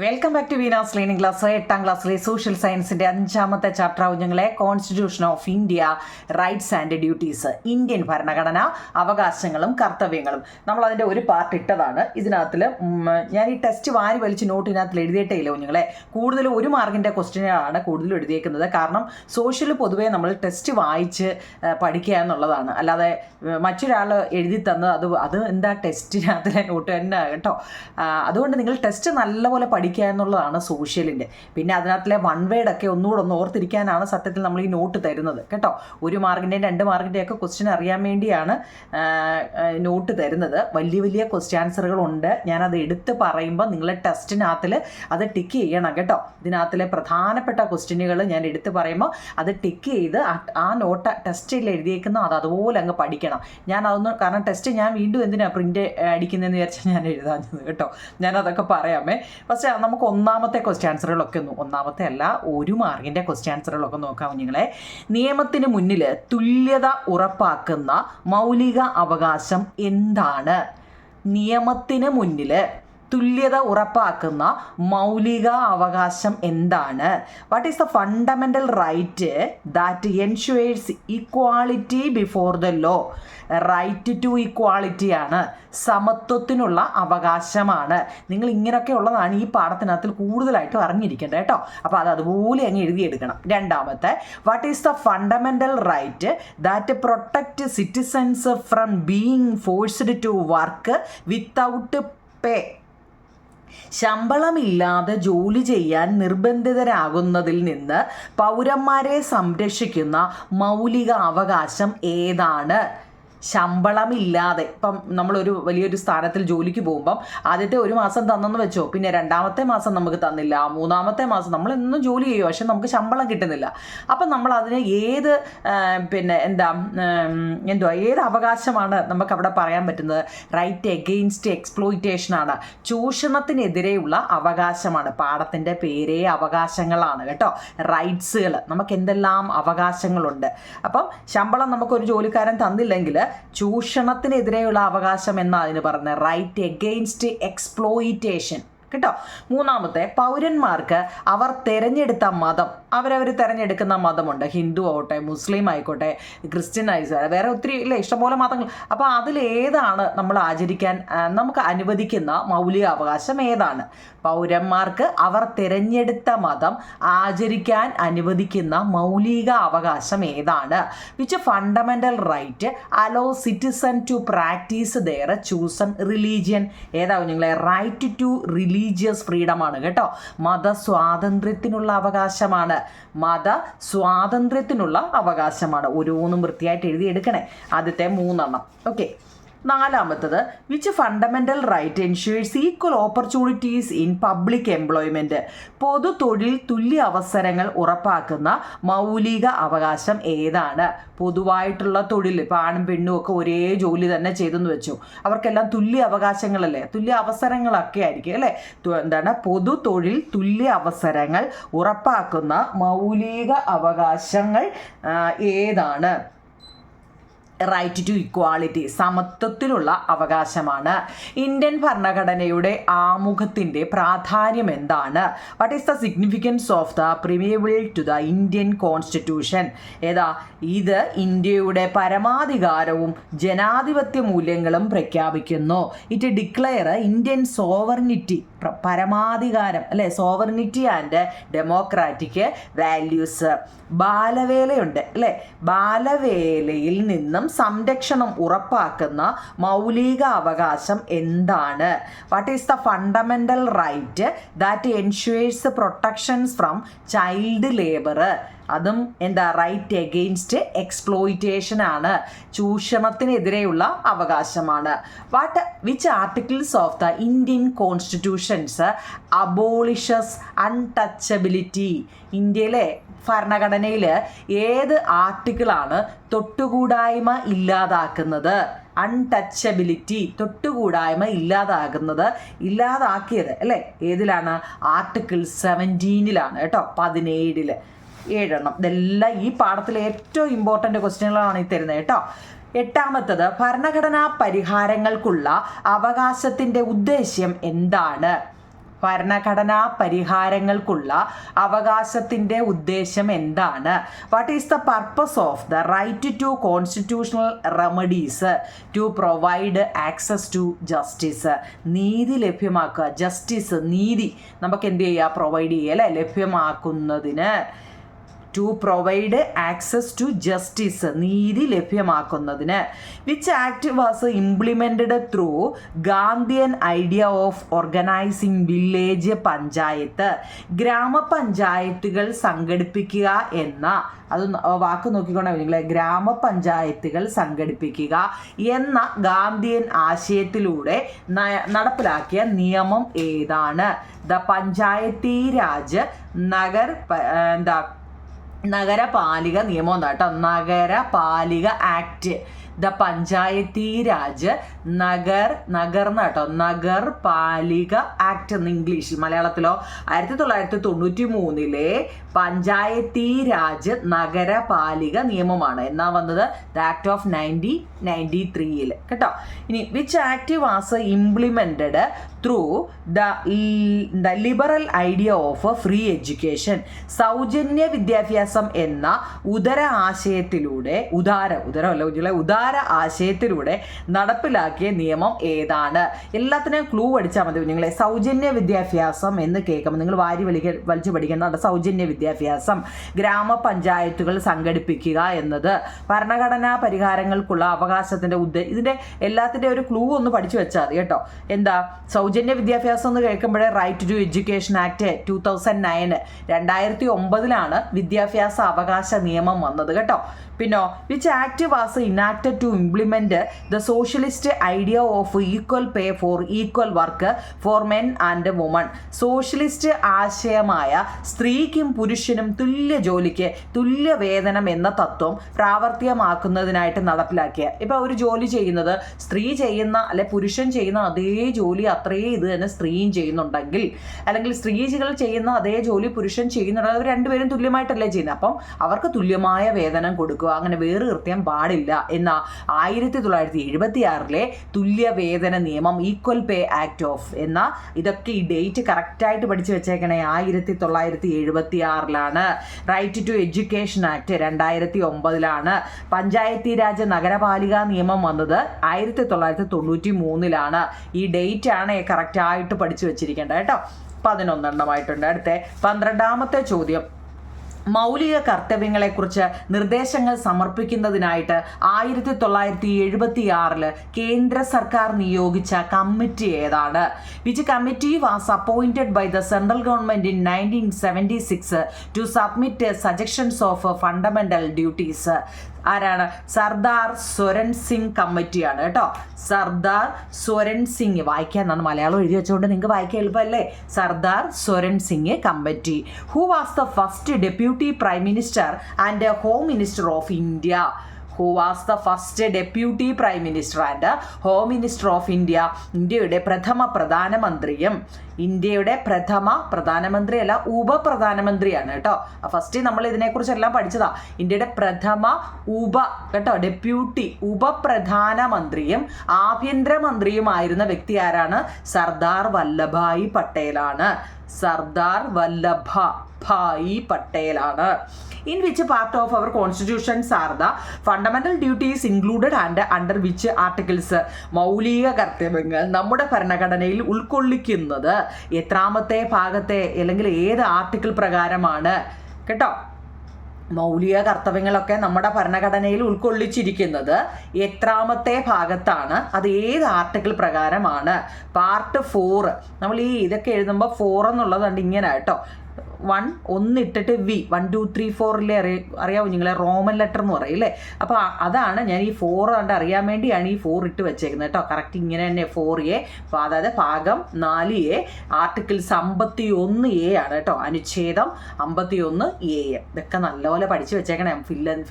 Welcome back to Veena's learning class. 8ാം ക്ലാസ്സിലെ social സയൻസിൻ്റെ 5ാമത്തെ ചാപ്റ്റർ കുഞ്ഞുങ്ങളെ constitution of India rights and duties. Indian ഭരണഘടന, അവകാശങ്ങളും കർത്തവ്യങ്ങളും. നമ്മളതിൻ്റെ ഒരു പാർട്ട് ഇട്ടതാണ്. ഇതിനകത്തിൽ ഞാൻ ഈ ടെസ്റ്റ് വാരി വലിച്ച് നോട്ടിനകത്തിൽ എഴുതിയിട്ടേ ഇല്ല കുഞ്ഞുങ്ങളെ. കൂടുതലും 1 മാർക്കിൻ്റെ ക്വസ്റ്റ്യനുകളാണ് കൂടുതലും എഴുതിയേക്കുന്നത്. കാരണം സോഷ്യൽ പൊതുവേ നമ്മൾ ടെസ്റ്റ് വായിച്ച് പഠിക്കുക എന്നുള്ളതാണ്. അല്ലാതെ മറ്റൊരാൾ എഴുതി തന്നത് അത് എന്താ ടെസ്റ്റിനകത്തിലെ നോട്ട് തന്നെ കേട്ടോ. അതുകൊണ്ട് നിങ്ങൾ ടെസ്റ്റ് നല്ലപോലെ പഠിക്കുക എന്നുള്ളതാണ് സോഷ്യലിൻ്റെ. പിന്നെ അതിനകത്തിലെ 1 വേർഡൊക്കെ ഒന്നുകൂടെ ഓർത്തിരിക്കാനാണ് സത്യത്തിൽ നമ്മൾ ഈ നോട്ട് തരുന്നത് കേട്ടോ. 1 മാർക്കിൻ്റെയും 2 മാർക്കിൻ്റെയൊക്കെ ക്വസ്റ്റ്യൻ അറിയാൻ വേണ്ടിയാണ് നോട്ട് തരുന്നത്. വലിയ വലിയ ക്വസ്റ്റ്യൻ ആൻസറുകളുണ്ട്. ഞാനത് എടുത്ത് പറയുമ്പോൾ നിങ്ങൾ ടെസ്റ്റിനകത്തിൽ അത് ടിക്ക് ചെയ്യണം കേട്ടോ. ഇതിനകത്തിലെ പ്രധാനപ്പെട്ട ക്വസ്റ്റ്യനുകൾ ഞാൻ എടുത്ത് പറയുമ്പോൾ അത് ടിക്ക് ചെയ്ത് ആ നോട്ട് ടെസ്റ്റിൽ എഴുതിയേക്കുന്ന അതുപോലെ അങ്ങ് പഠിക്കണം. കാരണം ടെസ്റ്റ് ഞാൻ വീണ്ടും എന്തിനാണ് പ്രിൻ്റ് അടിക്കുന്നതെന്ന് വിചാരിച്ചാൽ ഞാൻ എഴുതാഞ്ഞത് കേട്ടോ. ഞാനതൊക്കെ പറയാമേ. ഫസ്റ്റ് നമുക്ക് 1ാമത്തെ ക്വസ്റ്റ്യൻ ആൻസറുകളൊക്കെ 1ാമത്തെ അല്ല 1 മാർക്കിൻ്റെ ക്വസ്റ്റ്യൻ ആൻസറുകളൊക്കെ നോക്കാം കുഞ്ഞുങ്ങളെ. നിയമത്തിന് മുന്നിൽ തുല്യത ഉറപ്പാക്കുന്ന മൗലിക അവകാശം എന്താണ്? നിയമത്തിന് മുന്നിൽ തുല്യത ഉറപ്പാക്കുന്ന മൗലിക അവകാശം എന്താണ്? What is the fundamental right that ensures equality before the law? Right to ഈക്വാളിറ്റിയാണ്, സമത്വത്തിനുള്ള അവകാശമാണ്. നിങ്ങൾ ഇങ്ങനെയൊക്കെ ഉള്ളതാണ് ഈ പാഠത്തിനകത്തിൽ കൂടുതലായിട്ട് അറിഞ്ഞിരിക്കേണ്ടത് കേട്ടോ. അപ്പോൾ അതുപോലെ അങ്ങ് എഴുതിയെടുക്കണം. 2ാമത്തെ, what is the fundamental right that protect citizens from being forced to work without pay? ശമ്പളമില്ലാതെ ജോലി ചെയ്യാൻ നിർബന്ധിതരാകുന്നതിൽ നിന്ന് പൗരന്മാരെ സംരക്ഷിക്കുന്ന മൗലിക അവകാശം ഏതാണ്? ശമ്പളമില്ലാതെ ഇപ്പം നമ്മളൊരു വലിയൊരു സ്ഥാനത്തിൽ ജോലിക്ക് പോകുമ്പം ആദ്യത്തെ 1 മാസം തന്നെന്ന് വെച്ചോ, പിന്നെ 2ാമത്തെ മാസം നമുക്ക് തന്നില്ല, 3ാമത്തെ മാസം നമ്മളെന്നും ജോലി ചെയ്യുമോ, പക്ഷെ നമുക്ക് ശമ്പളം കിട്ടുന്നില്ല. അപ്പം നമ്മൾ അതിന് ഏത് ഏത് അവകാശമാണ് നമുക്കവിടെ പറയാൻ പറ്റുന്നത്? റൈറ്റ് എഗെയിൻസ്റ്റ് എക്സ്പ്ലോയിറ്റേഷനാണ്, ചൂഷണത്തിനെതിരെയുള്ള അവകാശമാണ്. പാഠത്തിൻ്റെ പേരേ അവകാശങ്ങളാണ് കേട്ടോ. റൈറ്റ്സുകൾ, നമുക്ക് എന്തെല്ലാം അവകാശങ്ങളുണ്ട്. അപ്പം ശമ്പളം നമുക്കൊരു ജോലിക്കാരൻ തന്നില്ലെങ്കിൽ ചൂഷണത്തിനെതിരെയുള്ള അവകാശം എന്നാണ് അതിന് പറഞ്ഞത്. റൈറ്റ് എഗെയിൻസ്റ്റ് എക്സ്പ്ലോയിറ്റേഷൻ കേട്ടോ. 3ാമത്തെ, പൗരന്മാർക്ക് അവർ തിരഞ്ഞെടുത്ത മതം, അവരവർ തിരഞ്ഞെടുക്കുന്ന മതമുണ്ട്. ഹിന്ദു ആവട്ടെ, മുസ്ലിം ആയിക്കോട്ടെ, ക്രിസ്ത്യൻ ആയിക്കോട്ടെ, വേറെ ഒത്തിരി ഇല്ല, ഇഷ്ടംപോലെ മതങ്ങൾ. അപ്പോൾ അതിലേതാണ് നമ്മൾ ആചരിക്കാൻ നമുക്ക് അനുവദിക്കുന്ന മൗലിക അവകാശം ഏതാണ്? പൗരന്മാർക്ക് അവർ തിരഞ്ഞെടുത്ത മതം ആചരിക്കാൻ അനുവദിക്കുന്ന മൗലിക അവകാശം ഏതാണ്? Which fundamental right allow citizen to practice their chosen religion? ഏതാ കുഞ്ഞുങ്ങളെ? റൈറ്റ് ടു റിലീജിയസ് ഫ്രീഡം ആണ് കേട്ടോ. മതസ്വാതന്ത്ര്യത്തിനുള്ള അവകാശമാണ്. മതസ്വാതന്ത്ര്യത്തിനുള്ള അവകാശമാണ്. ഓരോന്നും വൃത്തിയായിട്ട് എഴുതിയെടുക്കണേ. ആദ്യത്തെ 3 ഓക്കെ. 4ാമത്തത്, which fundamental right ensures equal opportunities in public employment? പൊതു തൊഴിൽ തുല്യ അവസരങ്ങൾ ഉറപ്പാക്കുന്ന മൗലിക അവകാശം ഏതാണ്? പൊതുവായിട്ടുള്ള തൊഴിൽ, ഇപ്പോൾ ആണും പെണ്ണും ഒക്കെ ഒരേ ജോലി തന്നെ ചെയ്തെന്ന് വെച്ചു, അവർക്കെല്ലാം തുല്യ അവകാശങ്ങളല്ലേ, തുല്യ അവസരങ്ങളൊക്കെ ആയിരിക്കും അല്ലേ. പൊതു തൊഴിൽ തുല്യ അവസരങ്ങൾ ഉറപ്പാക്കുന്ന മൗലിക അവകാശങ്ങൾ ഏതാണ്? റൈറ്റ് ടു ഇക്വാളിറ്റി, സമത്വത്തിനുള്ള അവകാശമാണ്. ഇന്ത്യൻ ഭരണഘടനയുടെ ആമുഖത്തിൻ്റെ പ്രാധാന്യം എന്താണ്? What is the significance of the preamble to the Indian constitution? ഇത് ഇന്ത്യയുടെ പരമാധികാരവും ജനാധിപത്യ മൂല്യങ്ങളും പ്രഖ്യാപിക്കുന്നു. ഇറ്റ് ഡിക്ലെയർ ഇന്ത്യൻ സോവർണിറ്റി, പരമാധികാരം അല്ലേ, സോവർണിറ്റി ആൻഡ് ഡെമോക്രാറ്റിക് വാല്യൂസ്. ബാലവേലയുണ്ട് അല്ലേ, ബാലവേലയിൽ നിന്നും സംരക്ഷണം ഉറപ്പാക്കുന്ന മൗലിക അവകാശം എന്താണ്? What is the fundamental right that ensures protections from child labour? അതും റൈറ്റ് എഗെയിൻസ്റ്റ് എക്സ്പ്ലോയിറ്റേഷൻ ആണ്, ചൂഷണത്തിനെതിരെയുള്ള അവകാശമാണ്. Which articles of the Indian constitutions abolishes untouchability? ഇന്ത്യയിലെ ഭരണഘടനയിൽ ഏത് ആർട്ടിക്കിളാണ് തൊട്ടുകൂടായ്മ ഇല്ലാതാക്കുന്നത്? അൺടച്ചബിലിറ്റി, തൊട്ടുകൂടായ്മ ഇല്ലാതാക്കിയത് അല്ലേ. ഏതിലാണ്? ആർട്ടിക്കിൾ 17 കേട്ടോ, 17. 7 ഇതെല്ലാം ഈ പാഠത്തിലെ ഏറ്റവും ഇമ്പോർട്ടൻ്റ് ക്വസ്റ്റ്യനുകളാണ് ഈ തരുന്നത് കേട്ടോ. എട്ടാമത്തത് ഭരണഘടനാ പരിഹാരങ്ങൾക്കുള്ള അവകാശത്തിൻ്റെ ഉദ്ദേശ്യം എന്താണ്? ഭരണഘടനാ പരിഹാരങ്ങൾക്കുള്ള അവകാശത്തിൻ്റെ ഉദ്ദേശം എന്താണ്? What is the purpose of the right to constitutional remedies to provide access to justice? നീതി ലഭ്യമാക്കുക, ജസ്റ്റിസ് നീതി നമുക്ക് എന്ത് ചെയ്യുക, പ്രൊവൈഡ് ചെയ്യുക അല്ലേ, ലഭ്യമാക്കുന്നതിന്. To provide access to justice, നീതി ലഭ്യമാക്കുന്നതിന്. Which act was implemented through Gandhian idea of organising village panchayat? ഗ്രാമപഞ്ചായത്തുകൾ സംഘടിപ്പിക്കുക എന്ന, അത് വാക്ക് നോക്കിക്കൊണ്ടേ നിങ്ങളെ, ഗ്രാമപഞ്ചായത്തുകൾ സംഘടിപ്പിക്കുക എന്ന ഗാന്ധിയൻ ആശയത്തിലൂടെ നടപ്പിലാക്കിയ നിയമം ഏതാണ്? ദ പഞ്ചായത്തി രാജ് നഗരപാലിക നിയമം എന്താ കേട്ടോ, Nagarpalika act. The Panchayati Raj Nagarpalika act എന്ന് ഇംഗ്ലീഷിൽ. മലയാളത്തിലോ 1993 പഞ്ചായത്തി രാജ് നഗരപാലിക നിയമമാണ്. എന്നാ വന്നത്? ദ ആക്ട് ഓഫ് 1993 കേട്ടോ. ഇനി which act was implemented through the liberal idea of free education? സൗജന്യ വിദ്യാഭ്യാസം എന്ന ഉദാര ആശയത്തിലൂടെ നടപ്പിലാക്കിയ നിയമം ഏതാണ്? എല്ലാത്തിനും ക്ലൂ അടിച്ചാൽ മതി നിങ്ങളെ. സൗജന്യ വിദ്യാഭ്യാസം എന്ന് കേൾക്കുമ്പോൾ നിങ്ങൾ വലിച്ചു പഠിക്കേണ്ട സൗജന്യ വിദ്യാഭ്യാസം, ഗ്രാമപഞ്ചായത്തുകൾ സംഘടിപ്പിക്കുക എന്നത്, ഭരണഘടനാ പരിഹാരങ്ങൾക്കുള്ള അവകാശത്തിൻ്റെ ഇതിൻ്റെ എല്ലാത്തിൻ്റെ ഒരു ക്ലൂ ഒന്ന് പഠിച്ചു വെച്ചാൽ മതി കേട്ടോ. എന്താ സൗജന്യ വിദ്യാഭ്യാസം എന്ന് കേൾക്കുമ്പോഴേ റൈറ്റ് ടു എഡ്യൂക്കേഷൻ ആക്ട് 2009 2009 വിദ്യാഭ്യാസ അവകാശ നിയമം വന്നത് കേട്ടോ. പിന്നോ which act was enacted to implement the socialist idea of equal pay for equal work for men and woman? Socialist ആശയമായ സ്ത്രീക്കും പുരുഷനും തുല്യ ജോലിക്ക് തുല്യ വേതനം എന്ന തത്വം പ്രാവർത്തികമാക്കുന്നതിനായിട്ട് നടപ്പിലാക്കിയ. ഇപ്പോൾ ഒരു ജോലി ചെയ്യുന്നത് സ്ത്രീ ചെയ്യുന്ന അല്ലെ പുരുഷൻ ചെയ്യുന്ന അതേ ജോലി അത്രയും ഇത് തന്നെ സ്ത്രീയും ചെയ്യുന്നുണ്ടെങ്കിൽ, അല്ലെങ്കിൽ സ്ത്രീകൾ ചെയ്യുന്ന അതേ ജോലി പുരുഷൻ ചെയ്യുന്നുണ്ടെങ്കിൽ അവർ രണ്ടുപേരും തുല്യമായിട്ടല്ലേ ചെയ്യുന്നത്. അപ്പം അവർക്ക് തുല്യമായ വേതനം കൊടുക്കുക, അങ്ങനെ വേറുകൃത്യം പാടില്ല എന്ന 1976 തുല്യ വേതന നിയമം, ഈക്വൽ പേ ആക്ട് ഓഫ് എന്ന, ഇതൊക്കെ ഈ ഡേറ്റ് കറക്റ്റായിട്ട് പഠിച്ചു വെച്ചേക്കണേ. 1976 right to education act 2009 Panchayati Raj നഗരപാലിക നിയമം വന്നത് 1993 ഈ ഡേറ്റ് ആണ് കറക്റ്റായിട്ട് പഠിച്ചു വെച്ചിരിക്കേണ്ടത് കേട്ടോ. 11 അടുത്ത 12ാമത്തെ ചോദ്യം. മൗലിക കർത്തവ്യങ്ങളെക്കുറിച്ച് നിർദ്ദേശങ്ങൾ സമർപ്പിക്കുന്നതിനായിട്ട് 1976 കേന്ദ്ര സർക്കാർ നിയോഗിച്ച കമ്മിറ്റി ഏതാണ്? Which committee was appointed by the central government in 1976 to submit suggestions of fundamental duties? ആരാണ്? സർദാർ സ്വരൻ സിംഗ് കമ്മിറ്റിയാണ് കേട്ടോ. സർദാർ സ്വരൻ സിംഗ്, വായിക്കാന്നാണ് മലയാളം എഴുതി വെച്ചുകൊണ്ട് നിങ്ങൾക്ക് വായിക്കാൻ എളുപ്പമല്ലേ. Sardar Swaran Singh committee. Who was the first deputy prime minister and home minister of India? Who was the first deputy prime minister and home minister of India? ഇന്ത്യയുടെ പ്രഥമ പ്രധാനമന്ത്രിയും, ഇന്ത്യയുടെ പ്രഥമ പ്രധാനമന്ത്രിയല്ല ഉപപ്രധാനമന്ത്രിയാണ് കേട്ടോ. ഫസ്റ്റ് നമ്മൾ ഇതിനെക്കുറിച്ചെല്ലാം പഠിച്ചതാ. ഇന്ത്യയുടെ പ്രഥമ കേട്ടോ ഡെപ്യൂട്ടി ഉപപ്രധാനമന്ത്രിയും ആഭ്യന്തരമന്ത്രിയുമായിരുന്ന വ്യക്തി ആരാണ്? Sardar Vallabhbhai പട്ടേലാണ്. Sardar Vallabhbhai പട്ടേലാണ്. In which part of our constitutions are the fundamental duties included and under which articles? മൗലിക കർത്തവ്യങ്ങൾ നമ്മുടെ ഭരണഘടനയിൽ ഉൾക്കൊള്ളിക്കുന്നത് എത്രാമത്തെ ഭാഗത്തെ അല്ലെങ്കിൽ ഏത് ആർട്ടിക്കിൾ പ്രകാരമാണ് കേട്ടോ? മൗലിക കർത്തവ്യങ്ങളൊക്കെ നമ്മുടെ ഭരണഘടനയിൽ ഉൾക്കൊള്ളിച്ചിരിക്കുന്നത് എത്രാമത്തെ ഭാഗത്താണ്, അത് ഏത് ആർട്ടിക്കിൾ പ്രകാരമാണ്? പാർട്ട് 4. നമ്മൾ ഈ ഇതൊക്കെ എഴുതുമ്പോൾ 4 എന്നുള്ളതുണ്ട് ഇങ്ങനെ കേട്ടോ. 1 ഇട്ടിട്ട് V 1 2 3 4 അറിയാവൂ നിങ്ങളെ, റോമൻ ലെറ്റർ എന്ന് പറയും അല്ലേ. അപ്പോൾ അതാണ് ഞാൻ ഈ 4 കണ്ട് അറിയാൻ വേണ്ടിയാണ് ഈ 4 ഇട്ട് വെച്ചേക്കുന്നത് കേട്ടോ. കറക്റ്റ് ഇങ്ങനെ തന്നെ 4A. അപ്പോൾ അതായത് ഭാഗം 4A ആർട്ടിക്കിൾ 51A ആണ് കേട്ടോ. അനുച്ഛേദം 51A. ഇതൊക്കെ നല്ലപോലെ പഠിച്ചു വെച്ചേക്കണേ.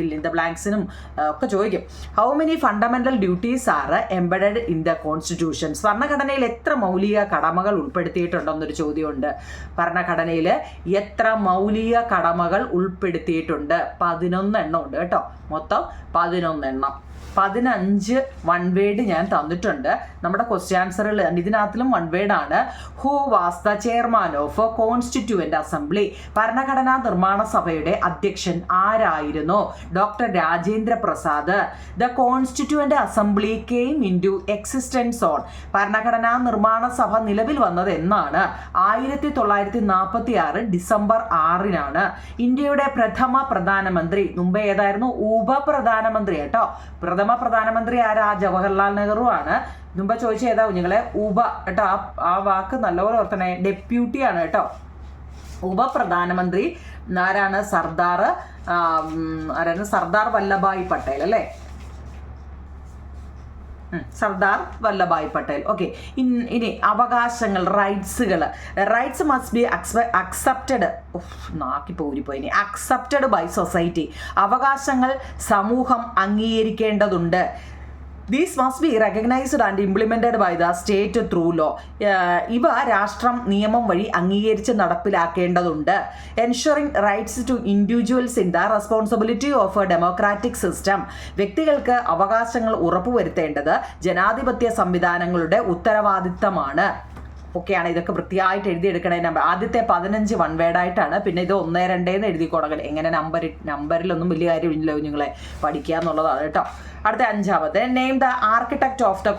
ഫിൽ ഇൻ ദ ബ്ലാങ്ക്സിനും ഒക്കെ ചോദിക്കും. How many fundamental duties R embedded in the constitutions? ഭരണഘടനയിൽ എത്ര മൗലിക കടമകൾ ഉൾപ്പെടുത്തിയിട്ടുണ്ടെന്നൊരു ചോദ്യമുണ്ട്. ഭരണഘടനയിൽ എത്ര മൗലിക കടമകൾ ഉൾപ്പെടുത്തിയിട്ടുണ്ട്? 11 എണ്ണം ഉണ്ട് കേട്ടോ. മൊത്തം 11 എണ്ണം. 15 വൺ വേഡ് ഞാൻ തന്നിട്ടുണ്ട്. നമ്മുടെ ക്വസ്റ്റ്യൻ ആൻസറുകൾ ഇതിനകത്തിലും വൺ വേഡ് ആണ്. Who was the chairman of constituent assembly? ഭരണഘടനാ നിർമ്മാണ സഭയുടെ അധ്യക്ഷൻ ആരായിരുന്നു? Doctor Rajendra Prasad. The constituent assembly came into existence on? ഭരണഘടനാ നിർമ്മാണ സഭ നിലവിൽ വന്നത് എന്നാണ്? 1946 ഡിസംബർ 6-നാണ്. ഇന്ത്യയുടെ പ്രഥമ പ്രധാനമന്ത്രി മുമ്പ് ഏതായിരുന്നു? ഉപപ്രധാനമന്ത്രി കേട്ടോ. പ്രഥമ പ്രധാനമന്ത്രി ആരാ? ജവഹർലാൽ നെഹ്റു ആണ്. മുമ്പ് ചോദിച്ച ഏതാ കുഞ്ഞുങ്ങളെ? ഉപ കേട്ടോ. ആ വാക്ക് നല്ലപോലെ ഓർത്തണേ. ഡെപ്യൂട്ടി ആണ് കേട്ടോ. ഉപപ്രധാനമന്ത്രി ആരാണ്? സർദാർ വല്ലഭായ് പട്ടേൽ അല്ലേ? സർദാർ വല്ലഭായ് പട്ടേൽ. ഓക്കെ, ഇനി അവകാശങ്ങൾ, റൈറ്റ്സ് മസ്റ്റ് ബി അക്സെപ്റ്റഡ്. നാക്കിപ്പോരിപ്പോയിനി. Accepted by society. അവകാശങ്ങൾ സമൂഹം അംഗീകരിക്കേണ്ടതുണ്ട്. These must be recognised and implemented by the state through law. ഇവ രാഷ്ട്രം നിയമം വഴി അംഗീകരിച്ച് നടപ്പിലാക്കേണ്ടതുണ്ട്. Ensuring rights to individuals in the responsibility of a democratic system. വ്യക്തികൾക്ക് അവകാശങ്ങൾ ഉറപ്പുവരുത്തേണ്ടത് ജനാധിപത്യ സംവിധാനങ്ങളുടെ ഉത്തരവാദിത്തമാണ്. ഒക്കെയാണ്. ഇതൊക്കെ വൃത്തിയായിട്ട് എഴുതിയെടുക്കണേ. ആദ്യത്തെ 15 വൺ വേർഡായിട്ടാണ്. പിന്നെ ഇത് 1, 2 എഴുതിക്കൊടുക്കൽ. എങ്ങനെ നമ്പറിലൊന്നും വലിയ കാര്യമില്ല കുഞ്ഞുങ്ങളെ, പഠിക്കുക എന്നുള്ളതാണ് കേട്ടോ. അടുത്ത 5-ാമത്തെ, name the architect of the